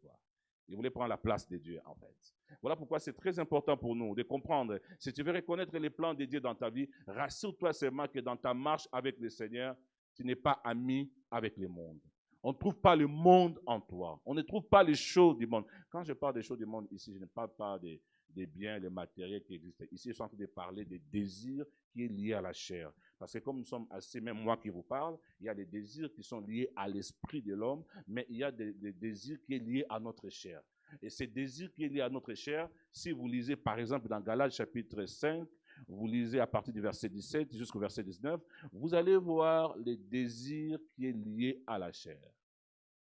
S4: Il voulait prendre la place de Dieu, en fait. Voilà pourquoi c'est très important pour nous de comprendre. Si tu veux reconnaître les plans de Dieu dans ta vie, rassure-toi seulement que dans ta marche avec le Seigneur, tu n'es pas ami avec le monde. On ne trouve pas le monde en toi. On ne trouve pas les choses du monde. Quand je parle des choses du monde ici, je ne parle pas des biens, les matériels qui existent. Ici, je suis en train de parler des désirs qui est lié à la chair. Parce que comme nous sommes assez, même moi qui vous parle, il y a des désirs qui sont liés à l'esprit de l'homme, mais il y a des désirs qui sont liés à notre chair. Et ces désirs qui sont liés à notre chair, si vous lisez par exemple dans Galates chapitre 5, vous lisez à partir du verset 17 jusqu'au verset 19, vous allez voir les désirs qui sont liés à la chair.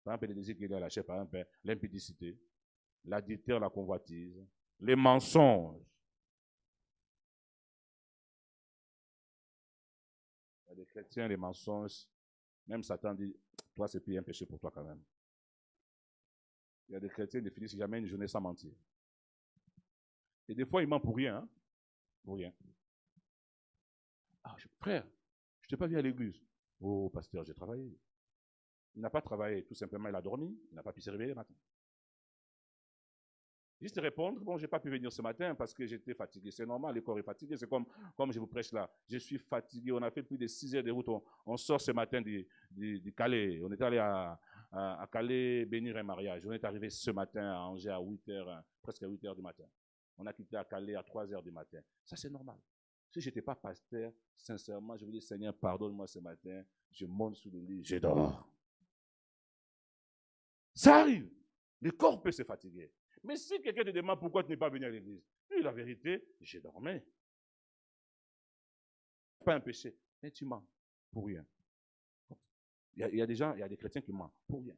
S4: Par exemple, les désirs qui sont liés à la chair, par exemple, l'impudicité, l'adultère, la convoitise, les mensonges. Il y a des chrétiens, les mensonges, même Satan dit, toi c'est plus un péché pour toi quand même. Il y a des chrétiens qui ne finissent jamais une journée sans mentir. Et des fois, ils mentent pour rien. Hein? Pour rien. Ah, frère, je ne t'ai pas vu à l'église. Oh, pasteur, j'ai travaillé. Il n'a pas travaillé, tout simplement, il a dormi, il n'a pas pu se réveiller le matin. Juste répondre, bon, je n'ai pas pu venir ce matin parce que j'étais fatigué. C'est normal, le corps est fatigué. C'est comme je vous prêche là. Je suis fatigué. On a fait plus de 6 heures de route. On sort ce matin du Calais. On est allé à Calais bénir un mariage. On est arrivé ce matin à Angers à 8 heures, presque à 8 heures du matin. On a quitté à Calais à 3 heures du matin. Ça, c'est normal. Si je n'étais pas pasteur, sincèrement, je vous dis, Seigneur, pardonne-moi ce matin. Je monte sous le lit, je dors. Ça arrive. Le corps peut se fatiguer. Mais si quelqu'un te demande pourquoi tu n'es pas venu à l'église, dis la vérité, j'ai dormi. Pas un péché, mais tu mens pour rien. Il y a des gens, il y a des chrétiens qui mentent pour rien.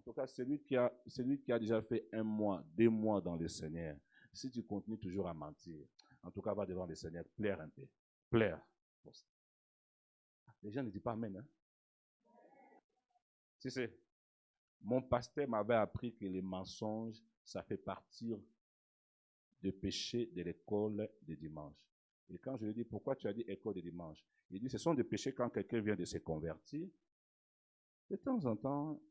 S4: tout cas, celui qui a déjà fait 1 mois, 2 mois dans le Seigneur, si tu continues toujours à mentir, en tout cas, va devant le Seigneur, plaire un peu. Plaire. Les gens ne disent pas Amen. Hein? Si c'est. Mon pasteur m'avait appris que les mensonges, ça fait partir de péché de l'école de dimanche. Et quand je lui dis, pourquoi tu as dit école de dimanche? Il dit, ce sont des péchés quand quelqu'un vient de se convertir. De temps en temps,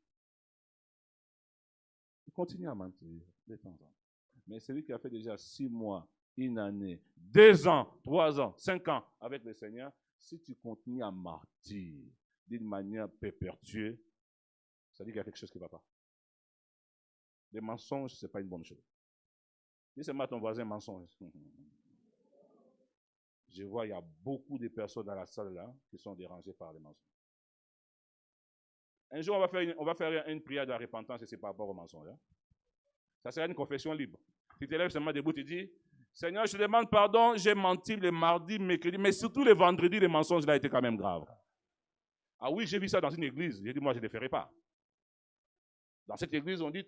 S4: il continue à mentir. De temps en temps. Mais celui qui a fait déjà 6 mois, 1 année, 2 ans, 3 ans, 5 ans avec le Seigneur, si tu continues à mentir d'une manière perpétuelle, ça dit qu'il y a quelque chose qui ne va pas. Les mensonges, ce n'est pas une bonne chose. Dis seulement à ton voisin mensonge. Je vois, il y a beaucoup de personnes dans la salle là qui sont dérangées par les mensonges. Un jour, on va faire une prière de la repentance et c'est par rapport aux mensonges. Hein? Ça sera une confession libre. Tu te lèves seulement debout, tu dis, Seigneur, je te demande pardon, j'ai menti les mardis, mercredis, mais surtout les vendredis, les mensonges là étaient quand même graves. Ah oui, j'ai vu ça dans une église. J'ai dit, moi, je ne le ferai pas. Dans cette église, on dit,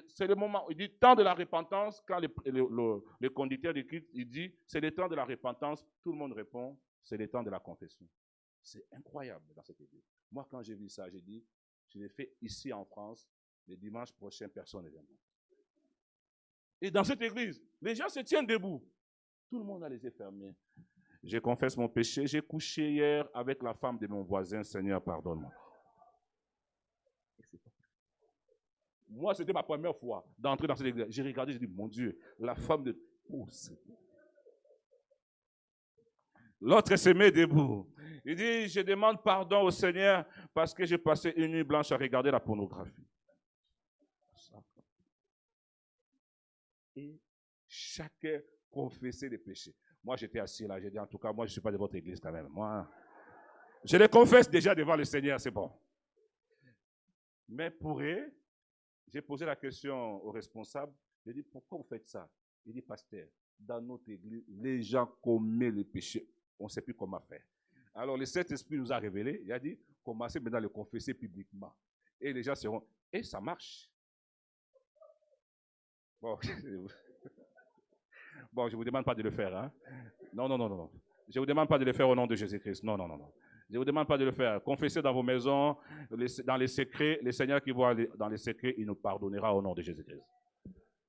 S4: c'est le moment, il dit, temps de la repentance, quand le conducteur de culte, il dit, c'est le temps de la repentance, tout le monde répond, c'est le temps de la confession. C'est incroyable dans cette église. Moi, quand j'ai vu ça, j'ai dit, je l'ai fait ici en France, le dimanche prochain, personne ne viendra. Et dans cette église, les gens se tiennent debout. Tout le monde a les yeux fermés. Je confesse mon péché, j'ai couché hier avec la femme de mon voisin, Seigneur, pardonne-moi. Moi, c'était ma première fois d'entrer dans cette église. J'ai regardé, j'ai dit, mon Dieu, la femme de... Oh, l'autre se met debout. Il dit, je demande pardon au Seigneur parce que j'ai passé une nuit blanche à regarder la pornographie. Et chacun confessait les péchés. Moi, j'étais assis là, j'ai dit, en tout cas, moi, je ne suis pas de votre église quand même. Moi, je les confesse déjà devant le Seigneur, c'est bon. Mais pour eux, j'ai posé la question au responsable. J'ai dit, pourquoi vous faites ça? Il dit, pasteur, dans notre église, les gens commettent les péchés. On ne sait plus comment faire. Alors, le Saint-Esprit nous a révélé. Il a dit, commencez maintenant à le confesser publiquement. Et les gens seront, et ça marche. Bon, bon, je ne vous demande pas de le faire. Hein? Non. Je ne vous demande pas de le faire au nom de Jésus-Christ. Non. Je ne vous demande pas de le faire. Confessez dans vos maisons, dans les secrets. Le Seigneur qui voit dans les secrets, il nous pardonnera au nom de Jésus-Christ.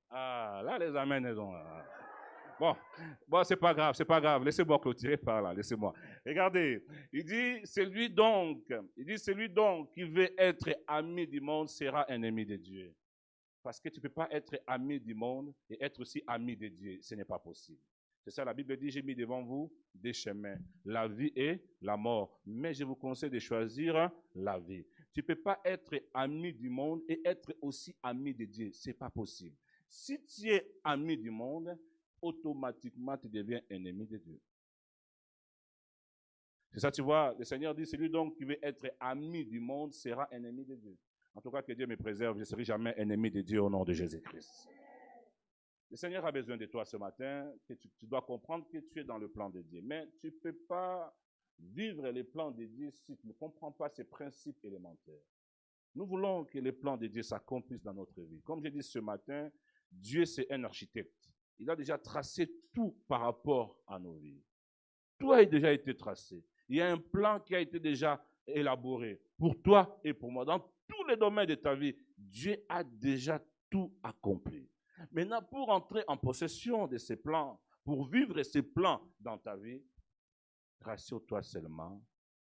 S4: Ah, là, les amens, ils ont... Bon, c'est pas grave. Laissez-moi clôturer par là, laissez-moi. Regardez, il dit, celui donc qui veut être ami du monde sera un ennemi de Dieu. Parce que tu ne peux pas être ami du monde et être aussi ami de Dieu. Ce n'est pas possible. C'est ça, la Bible dit, j'ai mis devant vous des chemins, la vie et la mort. Mais je vous conseille de choisir la vie. Tu ne peux pas être ami du monde et être aussi ami de Dieu. Ce n'est pas possible. Si tu es ami du monde, automatiquement tu deviens ennemi de Dieu. C'est ça, tu vois, le Seigneur dit, celui donc qui veut être ami du monde sera ennemi de Dieu. En tout cas, que Dieu me préserve, je ne serai jamais ennemi de Dieu au nom de Jésus-Christ. Le Seigneur a besoin de toi ce matin, que tu dois comprendre que tu es dans le plan de Dieu. Mais tu ne peux pas vivre les plans de Dieu si tu ne comprends pas ces principes élémentaires. Nous voulons que les plans de Dieu s'accomplissent dans notre vie. Comme j'ai dit ce matin, Dieu c'est un architecte. Il a déjà tracé tout par rapport à nos vies. Tout a déjà été tracé. Il y a un plan qui a été déjà élaboré pour toi et pour moi. Dans tous les domaines de ta vie, Dieu a déjà tout accompli. Maintenant, pour entrer en possession de ces plans, pour vivre ces plans dans ta vie, rassure-toi seulement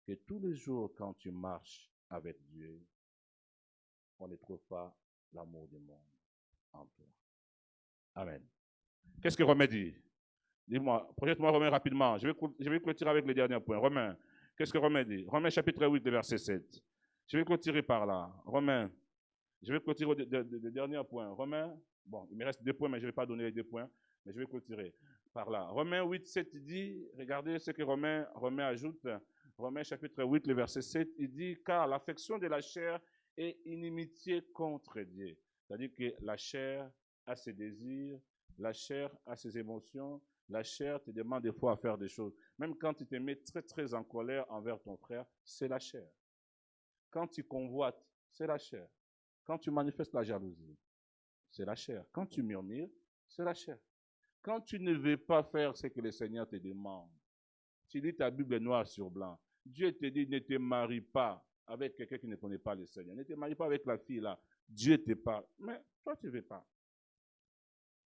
S4: que tous les jours, quand tu marches avec Dieu, on ne trouve pas l'amour du monde en toi. Amen. Qu'est-ce que Romain dit? Dis-moi, projette-moi Romain rapidement. Je vais clôturer avec le dernier point. Romain, qu'est-ce que Romain dit? Romain chapitre 8, verset 7. Je vais clôturer par là. Romain, je vais clôturer le dernier point. Romain, bon, il me reste 2 points, mais je ne vais pas donner les 2 points, mais je vais clôturer par là. Romain 8, 7 dit, regardez ce que Romain ajoute. Romain chapitre 8, le verset 7, il dit, car l'affection de la chair est inimitié contre Dieu. C'est-à-dire que la chair a ses désirs, la chair a ses émotions, la chair te demande des fois à faire des choses. Même quand tu te mets très, très en colère envers ton frère, c'est la chair. Quand tu convoites, c'est la chair. Quand tu manifestes la jalousie, c'est la chair. Quand tu murmures, c'est la chair. Quand tu ne veux pas faire ce que le Seigneur te demande, tu lis ta Bible noir sur blanc. Dieu te dit, ne te marie pas avec quelqu'un qui ne connaît pas le Seigneur. Ne te marie pas avec la fille là. Dieu te parle. Mais toi, tu ne veux pas.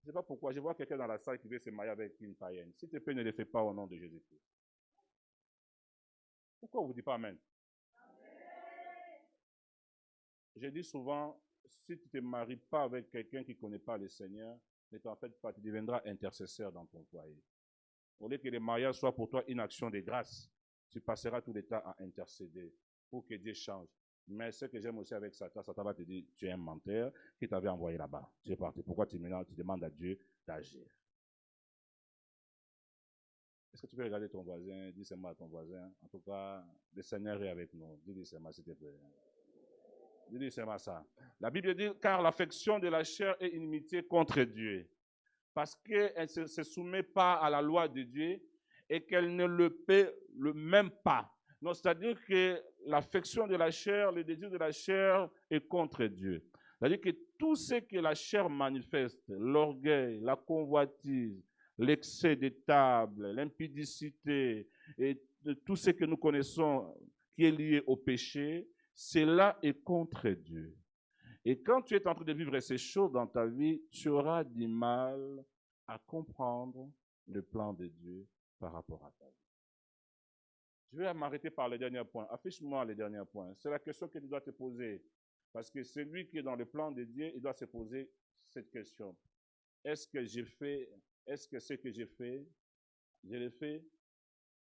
S4: Je ne sais pas pourquoi. Je vois quelqu'un dans la salle qui veut se marier avec une païenne. S'il te plaît, ne le fais pas au nom de Jésus-Christ. Pourquoi on ne vous dit pas Amen? Je dis souvent, si tu ne te maries pas avec quelqu'un qui ne connaît pas le Seigneur, ne t'en fais pas, tu deviendras intercesseur dans ton foyer. Au lieu que le mariage soit pour toi une action de grâce, tu passeras tout le temps à intercéder pour que Dieu change. Mais ce que j'aime aussi avec Satan, Satan va te dire, tu es un menteur qui t'avait envoyé là-bas. Tu es parti. Pourquoi tu demandes à Dieu d'agir? Est-ce que tu peux regarder ton voisin, dis seulement à ton voisin, en tout cas, le Seigneur est avec nous. Dis-lui seulement, s'il te plaît. Dis-lui seulement ça. La Bible dit, car l'affection de la chair est inimitié contre Dieu. Parce qu'elle ne se soumet pas à la loi de Dieu et qu'elle ne le paie même pas. Donc, c'est-à-dire que l'affection de la chair, le désir de la chair est contre Dieu. C'est-à-dire que tout ce que la chair manifeste, l'orgueil, la convoitise, l'excès de table, l'impudicité et tout ce que nous connaissons qui est lié au péché, cela est contre Dieu. Et quand tu es en train de vivre ces choses dans ta vie, tu auras du mal à comprendre le plan de Dieu par rapport à ta vie. Je vais m'arrêter par le dernier point. Affiche-moi le dernier point. C'est la question que tu dois te poser. Parce que celui qui est dans le plan de Dieu, il doit se poser cette question. Est-ce que ce que j'ai fait, je l'ai fait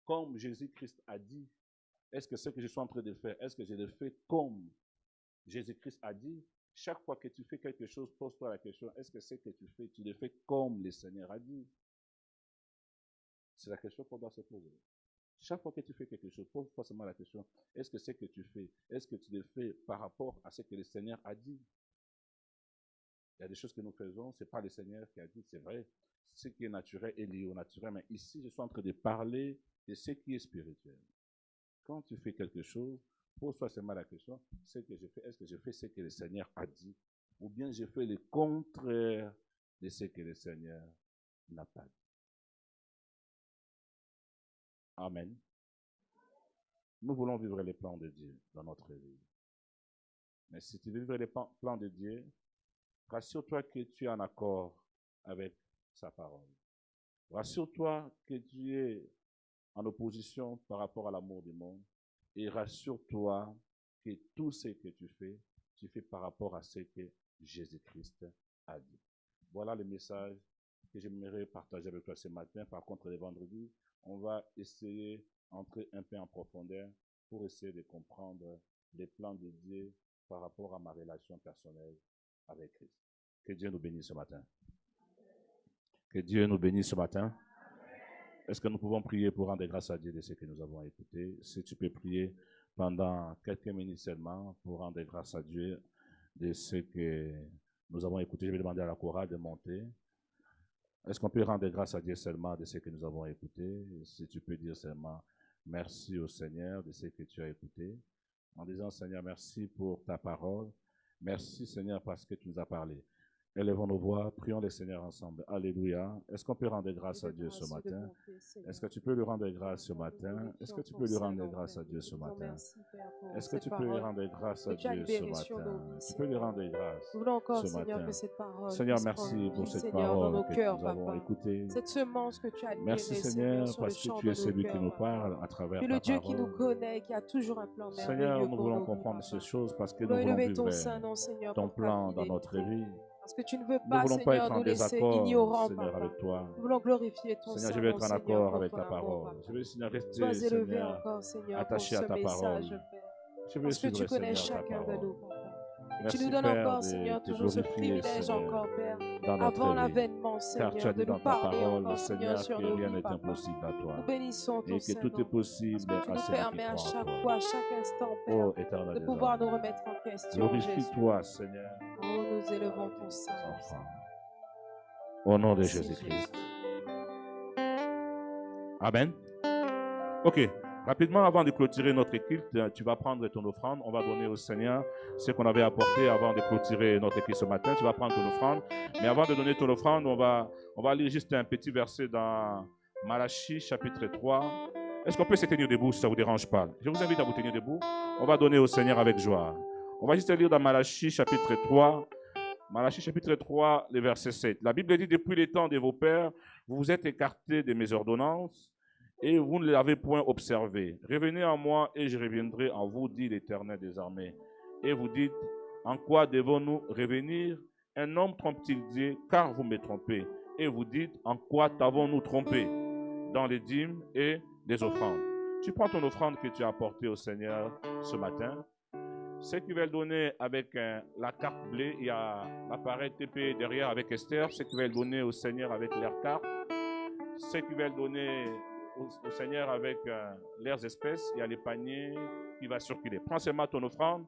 S4: comme Jésus-Christ a dit? Est-ce que ce que je suis en train de faire, est-ce que je le fais comme Jésus-Christ a dit? Chaque fois que tu fais quelque chose, pose-toi la question, est-ce que ce que tu fais, tu le fais comme le Seigneur a dit? C'est la question qu'on doit se poser. Chaque fois que tu fais quelque chose, pose-toi seulement la question, est-ce que ce que tu fais, est-ce que tu le fais par rapport à ce que le Seigneur a dit? Il y a des choses que nous faisons, ce n'est pas le Seigneur qui a dit, c'est vrai. Ce qui est naturel est lié au naturel, mais ici, je suis en train de parler de ce qui est spirituel. Quand tu fais quelque chose, pose-toi seulement la question, ce que je fais, est-ce que je fais ce que le Seigneur a dit? Ou bien je fais le contraire de ce que le Seigneur n'a pas dit. Amen. Nous voulons vivre les plans de Dieu dans notre vie. Mais si tu veux vivre les plans de Dieu, rassure-toi que tu es en accord avec sa parole. Rassure-toi que tu es en opposition par rapport à l'amour du monde. Et rassure-toi que tout ce que tu fais par rapport à ce que Jésus-Christ a dit. Voilà le message que j'aimerais partager avec toi ce matin. Par contre, les vendredis, on va essayer d'entrer un peu en profondeur pour essayer de comprendre les plans de Dieu par rapport à ma relation personnelle avec Christ. Que Dieu nous bénisse ce matin. Que Dieu nous bénisse ce matin. Est-ce que nous pouvons prier pour rendre grâce à Dieu de ce que nous avons écouté? Si tu peux prier pendant quelques minutes seulement pour rendre grâce à Dieu de ce que nous avons écouté, je vais demander à la chorale de monter. Est-ce qu'on peut rendre grâce à Dieu seulement de ce que nous avons écouté? Si tu peux dire seulement merci au Seigneur de ce que tu as écouté, en disant Seigneur, merci pour ta parole. Merci Seigneur parce que tu nous as parlé. Élevons nos voix, prions le Seigneur ensemble. Alléluia. Est-ce qu'on peut rendre grâce à Dieu ce matin? Est-ce que tu peux lui rendre grâce ce matin? Est-ce que tu peux lui rendre grâce à Dieu ce matin? Est-ce que tu peux lui rendre grâce à Dieu ce matin? Tu peux lui rendre grâce ce matin. Seigneur, merci pour cette parole que nous avons écoutée.
S3: Cette semence que tu as
S4: Merci Seigneur parce que tu es celui qui nous parle à travers ta parole.
S3: Le Dieu qui nous connaît, qui a toujours un plan merveilleux.
S4: Seigneur, nous voulons comprendre ces choses parce que nous voulons vivre ton plan dans notre vie.
S3: Parce que tu ne veux
S4: Nous
S3: pas,
S4: ne voulons pas être
S3: Seigneur,
S4: en
S3: nous laisser
S4: désaccord,
S3: ignorants,
S4: Seigneur,
S3: Papa.
S4: avec toi.
S3: Nous voulons glorifier ton
S4: Seigneur, je
S3: Saint-Nom,
S4: veux être en
S3: Seigneur,
S4: accord
S3: pour
S4: avec
S3: ton
S4: ta
S3: amour,
S4: parole.
S3: Papa.
S4: Je veux, Seigneur, rester,
S3: Sois élevé
S4: Seigneur,
S3: encore, Seigneur,
S4: attaché
S3: pour
S4: à
S3: ce
S4: ta
S3: message,
S4: parole.
S3: Père.
S4: Je veux
S3: Parce que tu
S4: suivre,
S3: connais
S4: Seigneur, ta
S3: chacun de
S4: parole.
S3: nous, Papa. Et
S4: Merci,
S3: tu nous donnes
S4: Père,
S3: encore,
S4: de
S3: Seigneur,
S4: te
S3: toujours ce
S4: glorifier,
S3: privilège
S4: Seigneur,
S3: encore, Père,
S4: dans notre
S3: avant
S4: vie.
S3: l'avènement,
S4: Car
S3: Seigneur,
S4: tu as dit
S3: de
S4: dans
S3: nous
S4: ta
S3: parler
S4: parole,
S3: encore, Seigneur,
S4: Seigneur,
S3: sur
S4: que
S3: nos
S4: rien
S3: vies,
S4: n'est
S3: Papa.
S4: impossible à toi.
S3: Nous bénissons ton
S4: Et que tout est
S3: Saint-Nom.
S4: possible
S3: Parce que tu
S4: à
S3: nous
S4: celui qui
S3: permets à
S4: croit en
S3: chaque
S4: toi.
S3: fois, à chaque instant, Père,
S4: Oh, éternel
S3: de
S4: des
S3: pouvoir
S4: hommes,
S3: nous remettre en question, Jésus.
S4: glorifie-toi, Seigneur,
S3: Oh, nous élevons ton
S4: tes
S3: Saint-Nom.
S4: enfants. Au nom de
S3: Merci,
S4: Jésus-Christ.
S3: Jésus.
S4: Amen. Ok. Rapidement, avant de clôturer notre culte, tu vas prendre ton offrande. On va donner au Seigneur ce qu'on avait apporté avant de clôturer notre culte ce matin. Tu vas prendre ton offrande. Mais avant de donner ton offrande, on va lire juste un petit verset dans Malachie, chapitre 3. Est-ce qu'on peut se tenir debout si ça ne vous dérange pas? Je vous invite à vous tenir debout. On va donner au Seigneur avec joie. On va juste lire dans Malachie, chapitre 3. Malachie, chapitre 3, le verset 7. La Bible dit, depuis les temps de vos pères, vous vous êtes écartés de mes ordonnances, et vous ne l'avez point observé. Revenez en moi et je reviendrai en vous, dit l'Éternel des armées. Et vous dites, en quoi devons-nous revenir? Un homme trompe-t-il Dieu, car vous me trompez. Et vous dites, en quoi t'avons-nous trompé? Dans les dîmes et les offrandes. Tu prends ton offrande que tu as apportée au Seigneur ce matin. Ceux qui veulent donner avec la carte bleue, il y a l'appareil TP derrière avec Esther. Ceux qui veulent donner au Seigneur avec leur carte. Ceux qui veulent donner au Seigneur avec leurs espèces, il y a les paniers qui vont circuler. Prends seulement ton offrande,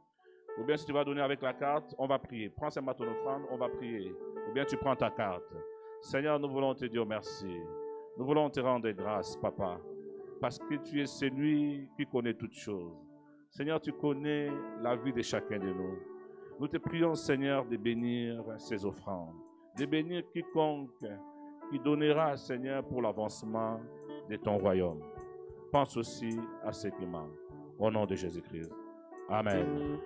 S4: ou bien si tu vas donner avec la carte, on va prier. Prends seulement ton offrande, on va prier. Ou bien tu prends ta carte. Seigneur, nous voulons te dire merci. Nous voulons te rendre grâce, Papa, parce que tu es celui qui connaît toutes choses. Seigneur, tu connais la vie de chacun de nous. Nous te prions, Seigneur, de bénir ces offrandes, de bénir quiconque qui donnera, Seigneur, pour l'avancement de ton royaume. Pense aussi à ceux qui manquent. Au nom de Jésus-Christ. Amen.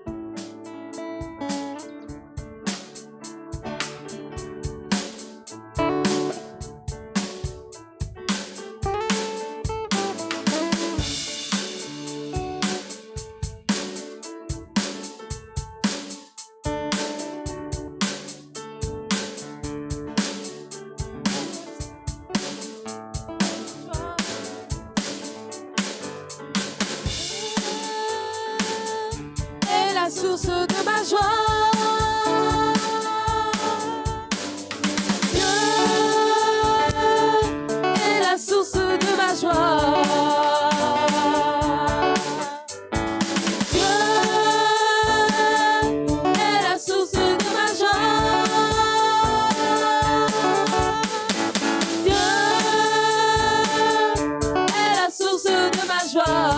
S3: Source de ma joie, Dieu est la source de ma joie, Dieu est la source de ma joie, Dieu est la source de ma joie.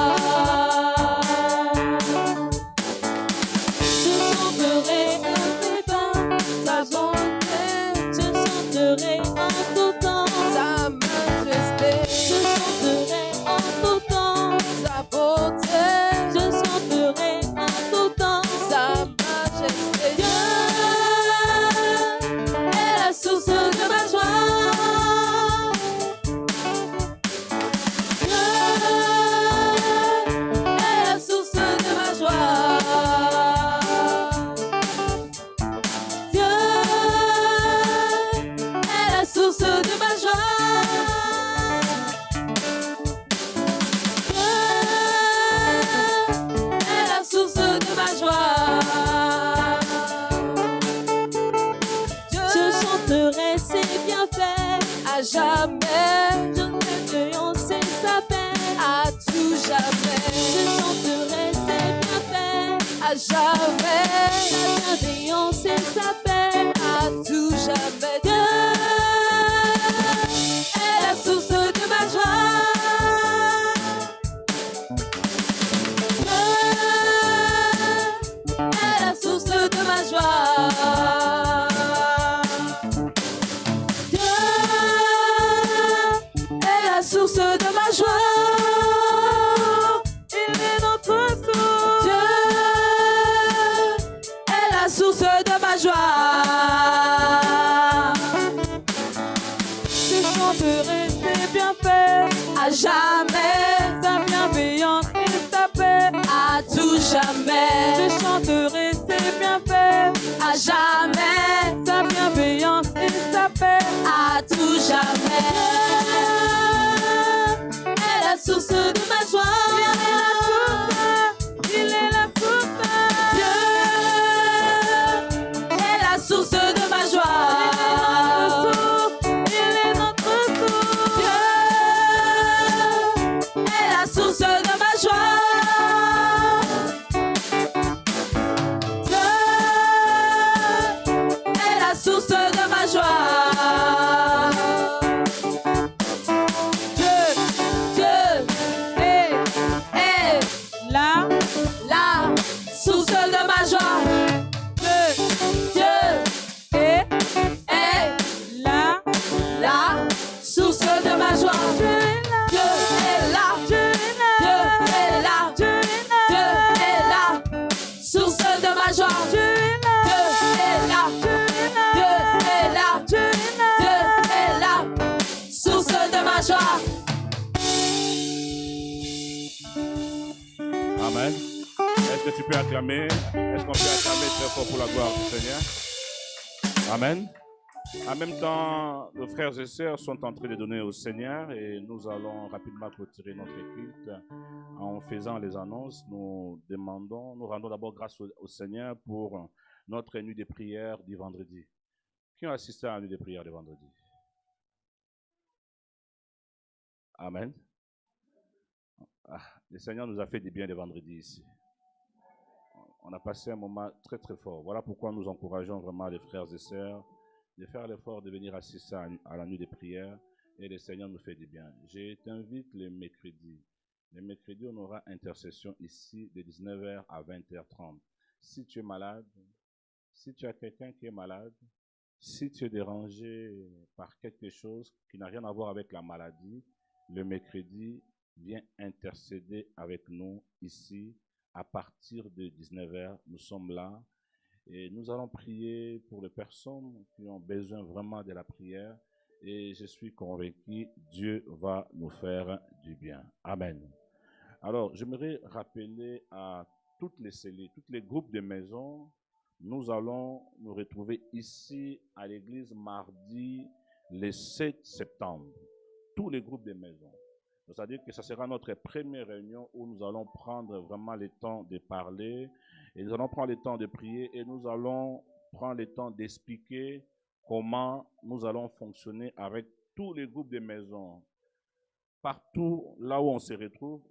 S3: Jamais, je ne on sait sa paix, à tout jamais. Je chanterai ses bienfaits, à jamais. La bienveillance et sa paix, à tout jamais. Dieu est la source de ma joie. Dieu est la source de ma joie. Source de ma joie, il est notre source. Dieu est la source de ma joie. Je chanterai ses bienfaits à jamais, sa bienveillance et sa paix à tout jamais. Je chanterai ses bienfaits à jamais, sa bienveillance et sa paix à tout jamais. Source de ma joie, il est la source, Dieu est la source de ma joie, il est notre source, Dieu est la source de ma joie, Dieu est la source de ma joie.
S4: Amen. Est-ce que tu peux acclamer? Est-ce qu'on peut acclamer très fort pour la gloire du Seigneur? Amen. En même temps, nos frères et sœurs sont en train de donner au Seigneur et nous allons rapidement clôturer notre culte en faisant les annonces. Nous rendons d'abord grâce au Seigneur pour notre nuit de prière du vendredi. Qui a assisté à la nuit de prière du vendredi? Amen. Le Seigneur nous a fait du bien le vendredi ici. On a passé un moment très très fort. Voilà pourquoi nous encourageons vraiment les frères et sœurs de faire l'effort de venir assister à la nuit de prière et le Seigneur nous fait du bien. Je t'invite les mercredis. Les mercredis, on aura intercession ici de 19h à 20h30. Si tu es malade, si tu as quelqu'un qui est malade, si tu es dérangé par quelque chose qui n'a rien à voir avec la maladie, le mercredi, viens intercéder avec nous ici à partir de 19h. Nous sommes là. Et nous allons prier pour les personnes qui ont besoin vraiment de la prière. Et je suis convaincu, Dieu va nous faire du bien. Amen. Alors, j'aimerais rappeler à toutes les cellules, tous les groupes de maisons, nous allons nous retrouver ici à l'église mardi le 7 septembre. Tous les groupes de maisons. C'est-à-dire que ce sera notre première réunion où nous allons prendre vraiment le temps de parler et nous allons prendre le temps de prier et nous allons prendre le temps d'expliquer comment nous allons fonctionner avec tous les groupes de maisons. Partout là où on se retrouve,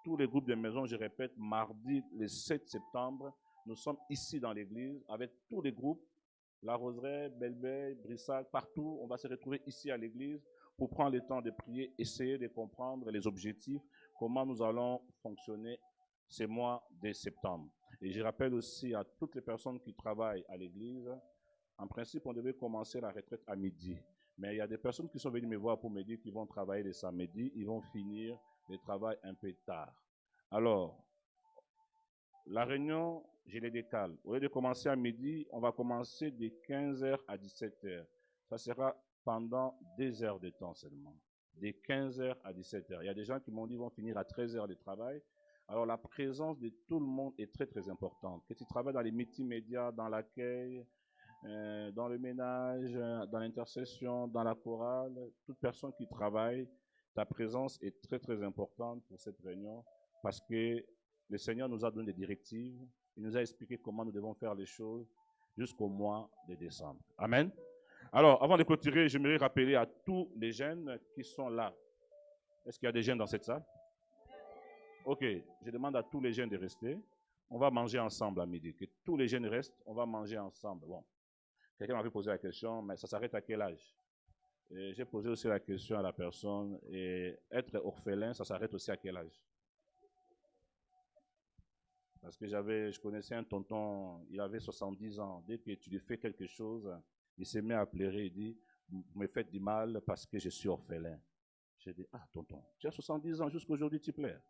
S4: tous les groupes de maisons, je répète, mardi le 7 septembre, nous sommes ici dans l'église avec tous les groupes, La Roseraie, Belle-Beille, Brissac, partout, on va se retrouver ici à l'église pour prendre le temps de prier, essayer de comprendre les objectifs, comment nous allons fonctionner ces mois de septembre. Et je rappelle aussi à toutes les personnes qui travaillent à l'église, en principe, on devait commencer la retraite à midi. Mais il y a des personnes qui sont venues me voir pour me dire qu'ils vont travailler le samedi, ils vont finir le travail un peu tard. Alors, la réunion, je les décale. Au lieu de commencer à midi, on va commencer de 15h à 17h. Ça sera pendant 2 heures de temps seulement, de 15h à 17h. Il y a des gens qui m'ont dit qu'ils vont finir à 13h de travail. Alors la présence de tout le monde est très très importante. Que tu travailles dans les multimédias, dans l'accueil, dans le ménage, dans l'intercession, dans la chorale, toute personne qui travaille, ta présence est très très importante pour cette réunion parce que le Seigneur nous a donné des directives, il nous a expliqué comment nous devons faire les choses jusqu'au mois de décembre. Amen. Alors, avant de clôturer, j'aimerais rappeler à tous les jeunes qui sont là. Est-ce qu'il y a des jeunes dans cette salle? Ok, je demande à tous les jeunes de rester. On va manger ensemble à midi. Que tous les jeunes restent, on va manger ensemble. Bon, quelqu'un m'avait posé la question, mais ça s'arrête à quel âge? J'ai posé aussi la question à la personne, et être orphelin, ça s'arrête aussi à quel âge? Parce que je connaissais un tonton, il avait 70 ans. Dès que tu lui fais quelque chose, il s'est mis à pleurer, il dit, vous me faites du mal parce que je suis orphelin. J'ai dit, ah tonton, tu as 70 ans, jusqu'à aujourd'hui tu pleures.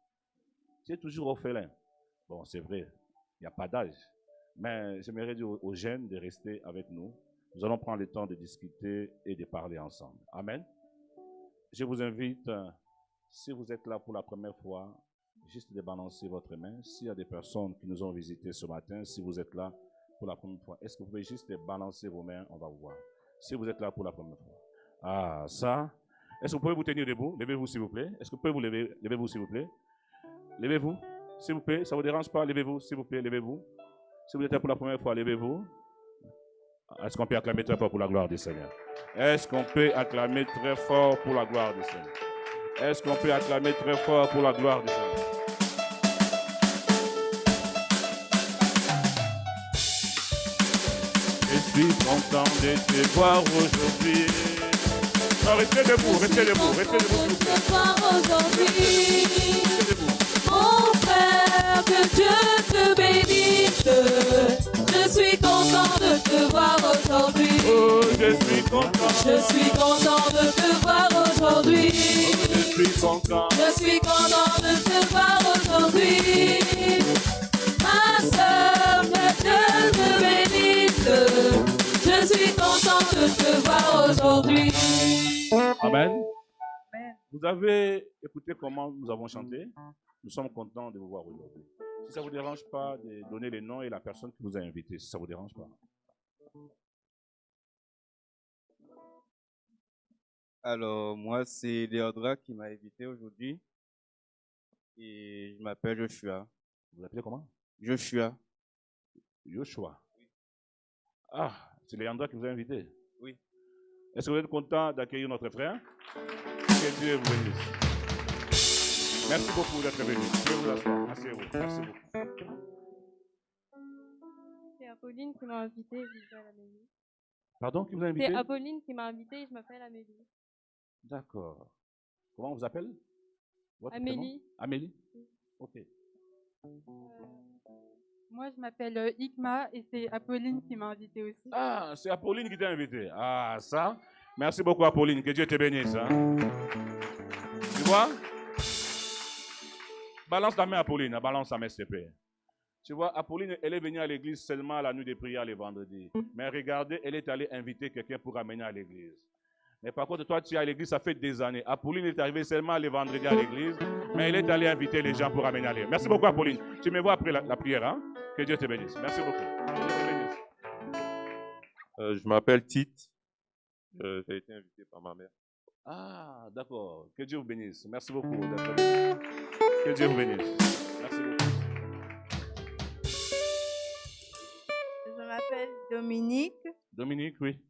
S4: Tu es toujours orphelin. Bon, c'est vrai, il n'y a pas d'âge. Mais j'aimerais dire aux jeunes de rester avec nous. Nous allons prendre le temps de discuter et de parler ensemble. Amen. Je vous invite, si vous êtes là pour la première fois, juste de balancer votre main. S'il y a des personnes qui nous ont visités ce matin, si vous êtes là pour la première fois, est-ce que vous pouvez juste balancer vos mains? On va vous voir. Si vous êtes là pour la première fois. Ah, ça. Est-ce que vous pouvez vous tenir debout? Levez-vous, s'il vous plaît. Est-ce que vous pouvez vous lever? Levez-vous, s'il vous plaît. Levez-vous, s'il vous plaît. Ça ne vous dérange pas? Levez-vous, s'il vous plaît. Levez-vous. Si vous êtes là pour la première fois, levez-vous. Est-ce qu'on peut acclamer très fort pour la gloire du Seigneur? Est-ce qu'on peut acclamer très fort pour la gloire du Seigneur? Est-ce qu'on peut acclamer très fort pour la gloire du Seigneur? Je suis content de te voir aujourd'hui. Non, restez debout, restez debout, restez debout.
S3: De te voir aujourd'hui.
S4: Restez debout.
S3: Mon frère, que Dieu te bénisse. Je suis content de te voir aujourd'hui.
S4: Oh, je suis content.
S3: Je suis content de te voir aujourd'hui.
S4: Je suis content.
S3: Je suis content de te voir aujourd'hui. Ma sœur, que Dieu te bénisse. Je suis content de te voir aujourd'hui.
S4: Amen.
S2: Amen.
S4: Vous avez écouté comment nous avons chanté. Nous sommes contents de vous voir aujourd'hui. Si ça ne vous dérange pas de donner les noms et la personne qui vous a invité, si ça ne vous dérange pas.
S5: Alors, moi, c'est Léandra qui m'a invité aujourd'hui. Et je m'appelle Joshua.
S4: Vous appelez comment?
S5: Joshua.
S4: Joshua. Ah, c'est Léandra qui vous a invité?
S5: Oui.
S4: Est-ce que vous êtes content d'accueillir notre frère? Que Dieu vous bénisse. Merci beaucoup d'être venu. Je vais vous asseoir. Asseyez-vous. Merci beaucoup.
S6: C'est Apolline qui m'a invité, je m'appelle Amélie.
S4: Pardon, qui vous a invité?
S6: C'est Apolline qui m'a invité, je m'appelle Amélie.
S4: D'accord. Comment on vous appelle? Votre
S6: Amélie.
S4: prénom? Amélie? Ok.
S6: Moi, je m'appelle Ikma et c'est Apolline qui m'a invité aussi.
S4: Ah, c'est Apolline qui t'a invité. Ah, ça. Merci beaucoup, Apolline. Que Dieu te bénisse. Hein. Tu vois? Balance ta main, Apolline. Balance ta main, s'il te plaît. Tu vois, Apolline, elle est venue à l'église seulement à la nuit de prière les vendredis. Mais regardez, elle est allée inviter quelqu'un pour amener à l'église. Mais par contre, toi, tu es à l'église, ça fait des années. Apolline est arrivée seulement les vendredis à l'église, mais elle est allée inviter les gens pour amener à l'église. Merci beaucoup, Apolline. Tu me vois après la prière, hein? Que Dieu te bénisse. Merci beaucoup. Que Dieu te bénisse.
S7: Je m'appelle Tite. J'ai été invité par ma mère.
S4: Ah, d'accord. Que Dieu vous bénisse. Merci beaucoup d'être venu. Que Dieu vous bénisse. Merci beaucoup.
S8: Je m'appelle Dominique.
S4: Dominique, oui.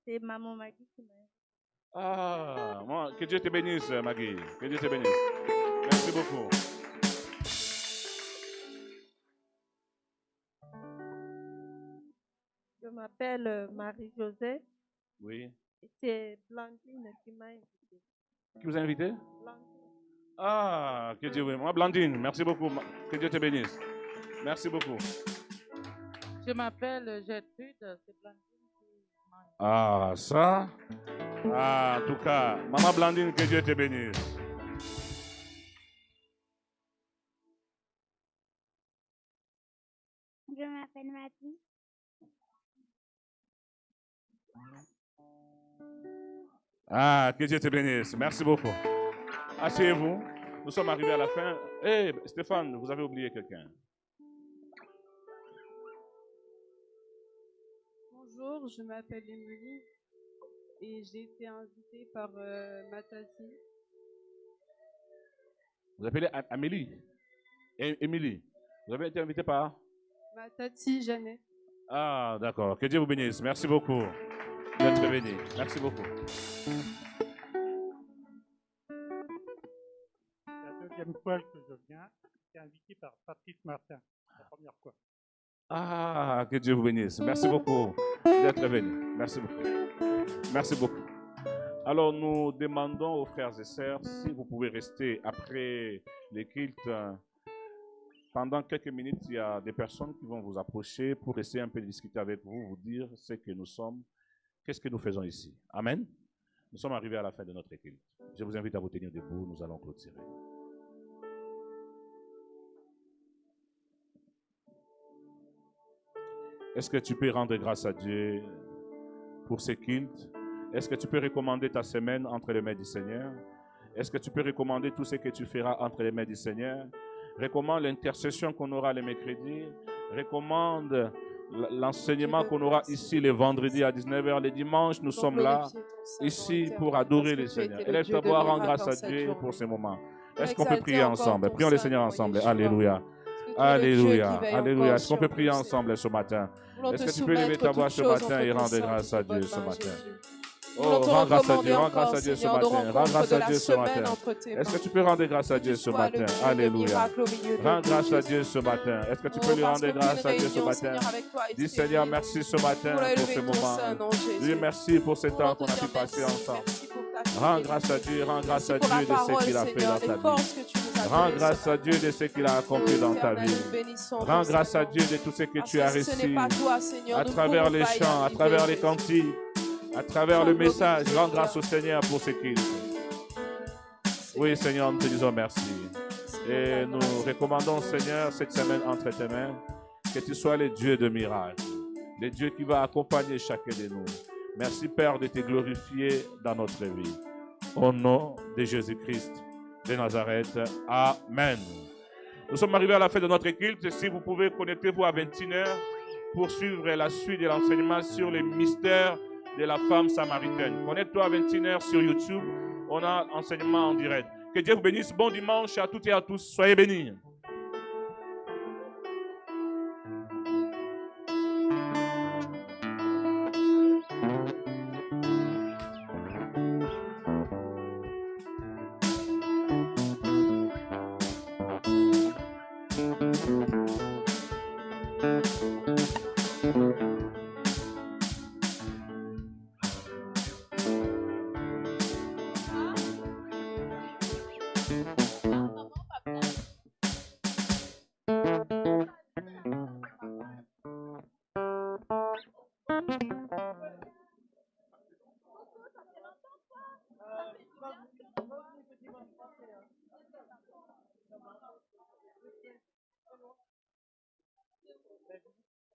S8: C'est maman Maggie qui m'a.
S4: Ah, moi, que Dieu te bénisse, Maggie. Que Dieu te bénisse. Merci beaucoup.
S8: Je m'appelle Marie-Josée.
S4: Oui.
S8: C'est Blandine qui m'a invitée.
S4: Qui vous a invité?
S8: Blandine.
S4: Ah, que Dieu vous bénisse. Moi, Blandine, merci beaucoup. Que Dieu te bénisse. Merci beaucoup.
S9: Je m'appelle Gertrude, c'est Blandine qui m'a invitée.
S4: Ah, ça. Ah, en tout cas, Maman Blandine, que Dieu te bénisse.
S10: Je m'appelle Mathie.
S4: Ah, que Dieu te bénisse. Merci beaucoup. Asseyez-vous. Nous sommes arrivés à la fin. Hé, Stéphane, vous avez oublié quelqu'un.
S6: Bonjour, je m'appelle Émilie et j'ai été invitée par Matati.
S4: Vous appelez Amélie? Émilie. Vous avez été invité par?
S6: Matati Jeannet.
S4: Ah, d'accord. Que Dieu vous bénisse. Merci beaucoup d'être béni. Merci beaucoup.
S11: C'est la deuxième fois que je viens. J'ai été invité par Patrice Martin, la première fois.
S4: Ah, que Dieu vous bénisse. Merci beaucoup d'être venu. Merci beaucoup. Merci beaucoup. Alors, nous demandons aux frères et sœurs si vous pouvez rester après les cultes. Pendant quelques minutes, il y a des personnes qui vont vous approcher pour essayer un peu de discuter avec vous, vous dire ce que nous sommes, qu'est-ce que nous faisons ici. Amen. Nous sommes arrivés à la fin de notre culte. Je vous invite à vous tenir debout, nous allons clôturer. Est-ce que tu peux rendre grâce à Dieu pour ces cultes? Est-ce que tu peux recommander ta semaine entre les mains du Seigneur? Est-ce que tu peux recommander tout ce que tu feras entre les mains du Seigneur? Recommande l'intercession qu'on aura le mercredi. Recommande l'enseignement qu'on aura ici le vendredi à 19h. Le dimanche, nous sommes là, ici, pour adorer le Seigneur. Et laisse-toi voir, rendre grâce à Dieu pour ce moment. Est-ce qu'on peut prier ensemble? Prions le Seigneur ensemble. Alléluia. Alléluia. Alléluia. Est-ce qu'on peut prier ensemble ce matin? Est-ce que tu peux lever ta voix ce matin et rendre grâce à Dieu ce matin? Oh, rends grâce à Dieu ce matin. Rends grâce à Dieu ce matin. Est-ce que tu peux rendre grâce à Dieu ce matin? Alléluia. Rends grâce à Dieu ce matin. Est-ce que tu peux lui rendre grâce à Dieu ce matin? Dis Seigneur, merci ce matin pour ce moment. Dieu, merci pour ce temps qu'on a pu passer ensemble. Rends grâce à Dieu de ce qu'il a fait dans ta vie. Rends grâce à Dieu de ce qu'il a accompli dans ta vie. Rends grâce à Dieu de tout ce que tu as reçu à travers les chants, à travers les cantiques, à travers le message. Rends grâce au Seigneur pour ce qu'il fait. Oui, Seigneur, nous te disons merci. Et nous recommandons, Seigneur, cette semaine entre tes mains, que tu sois le Dieu de miracles, le Dieu qui va accompagner chacun de nous. Merci, Père, de te glorifier dans notre vie. Au nom de Jésus-Christ de Nazareth. Amen. Nous sommes arrivés à la fin de notre culte. Si vous pouvez connectez-vous à 21h pour suivre la suite de l'enseignement sur les mystères de la femme samaritaine. Connecte-toi à 21h sur YouTube. On a enseignement en direct. Que Dieu vous bénisse. Bon dimanche à toutes et à tous. Soyez bénis.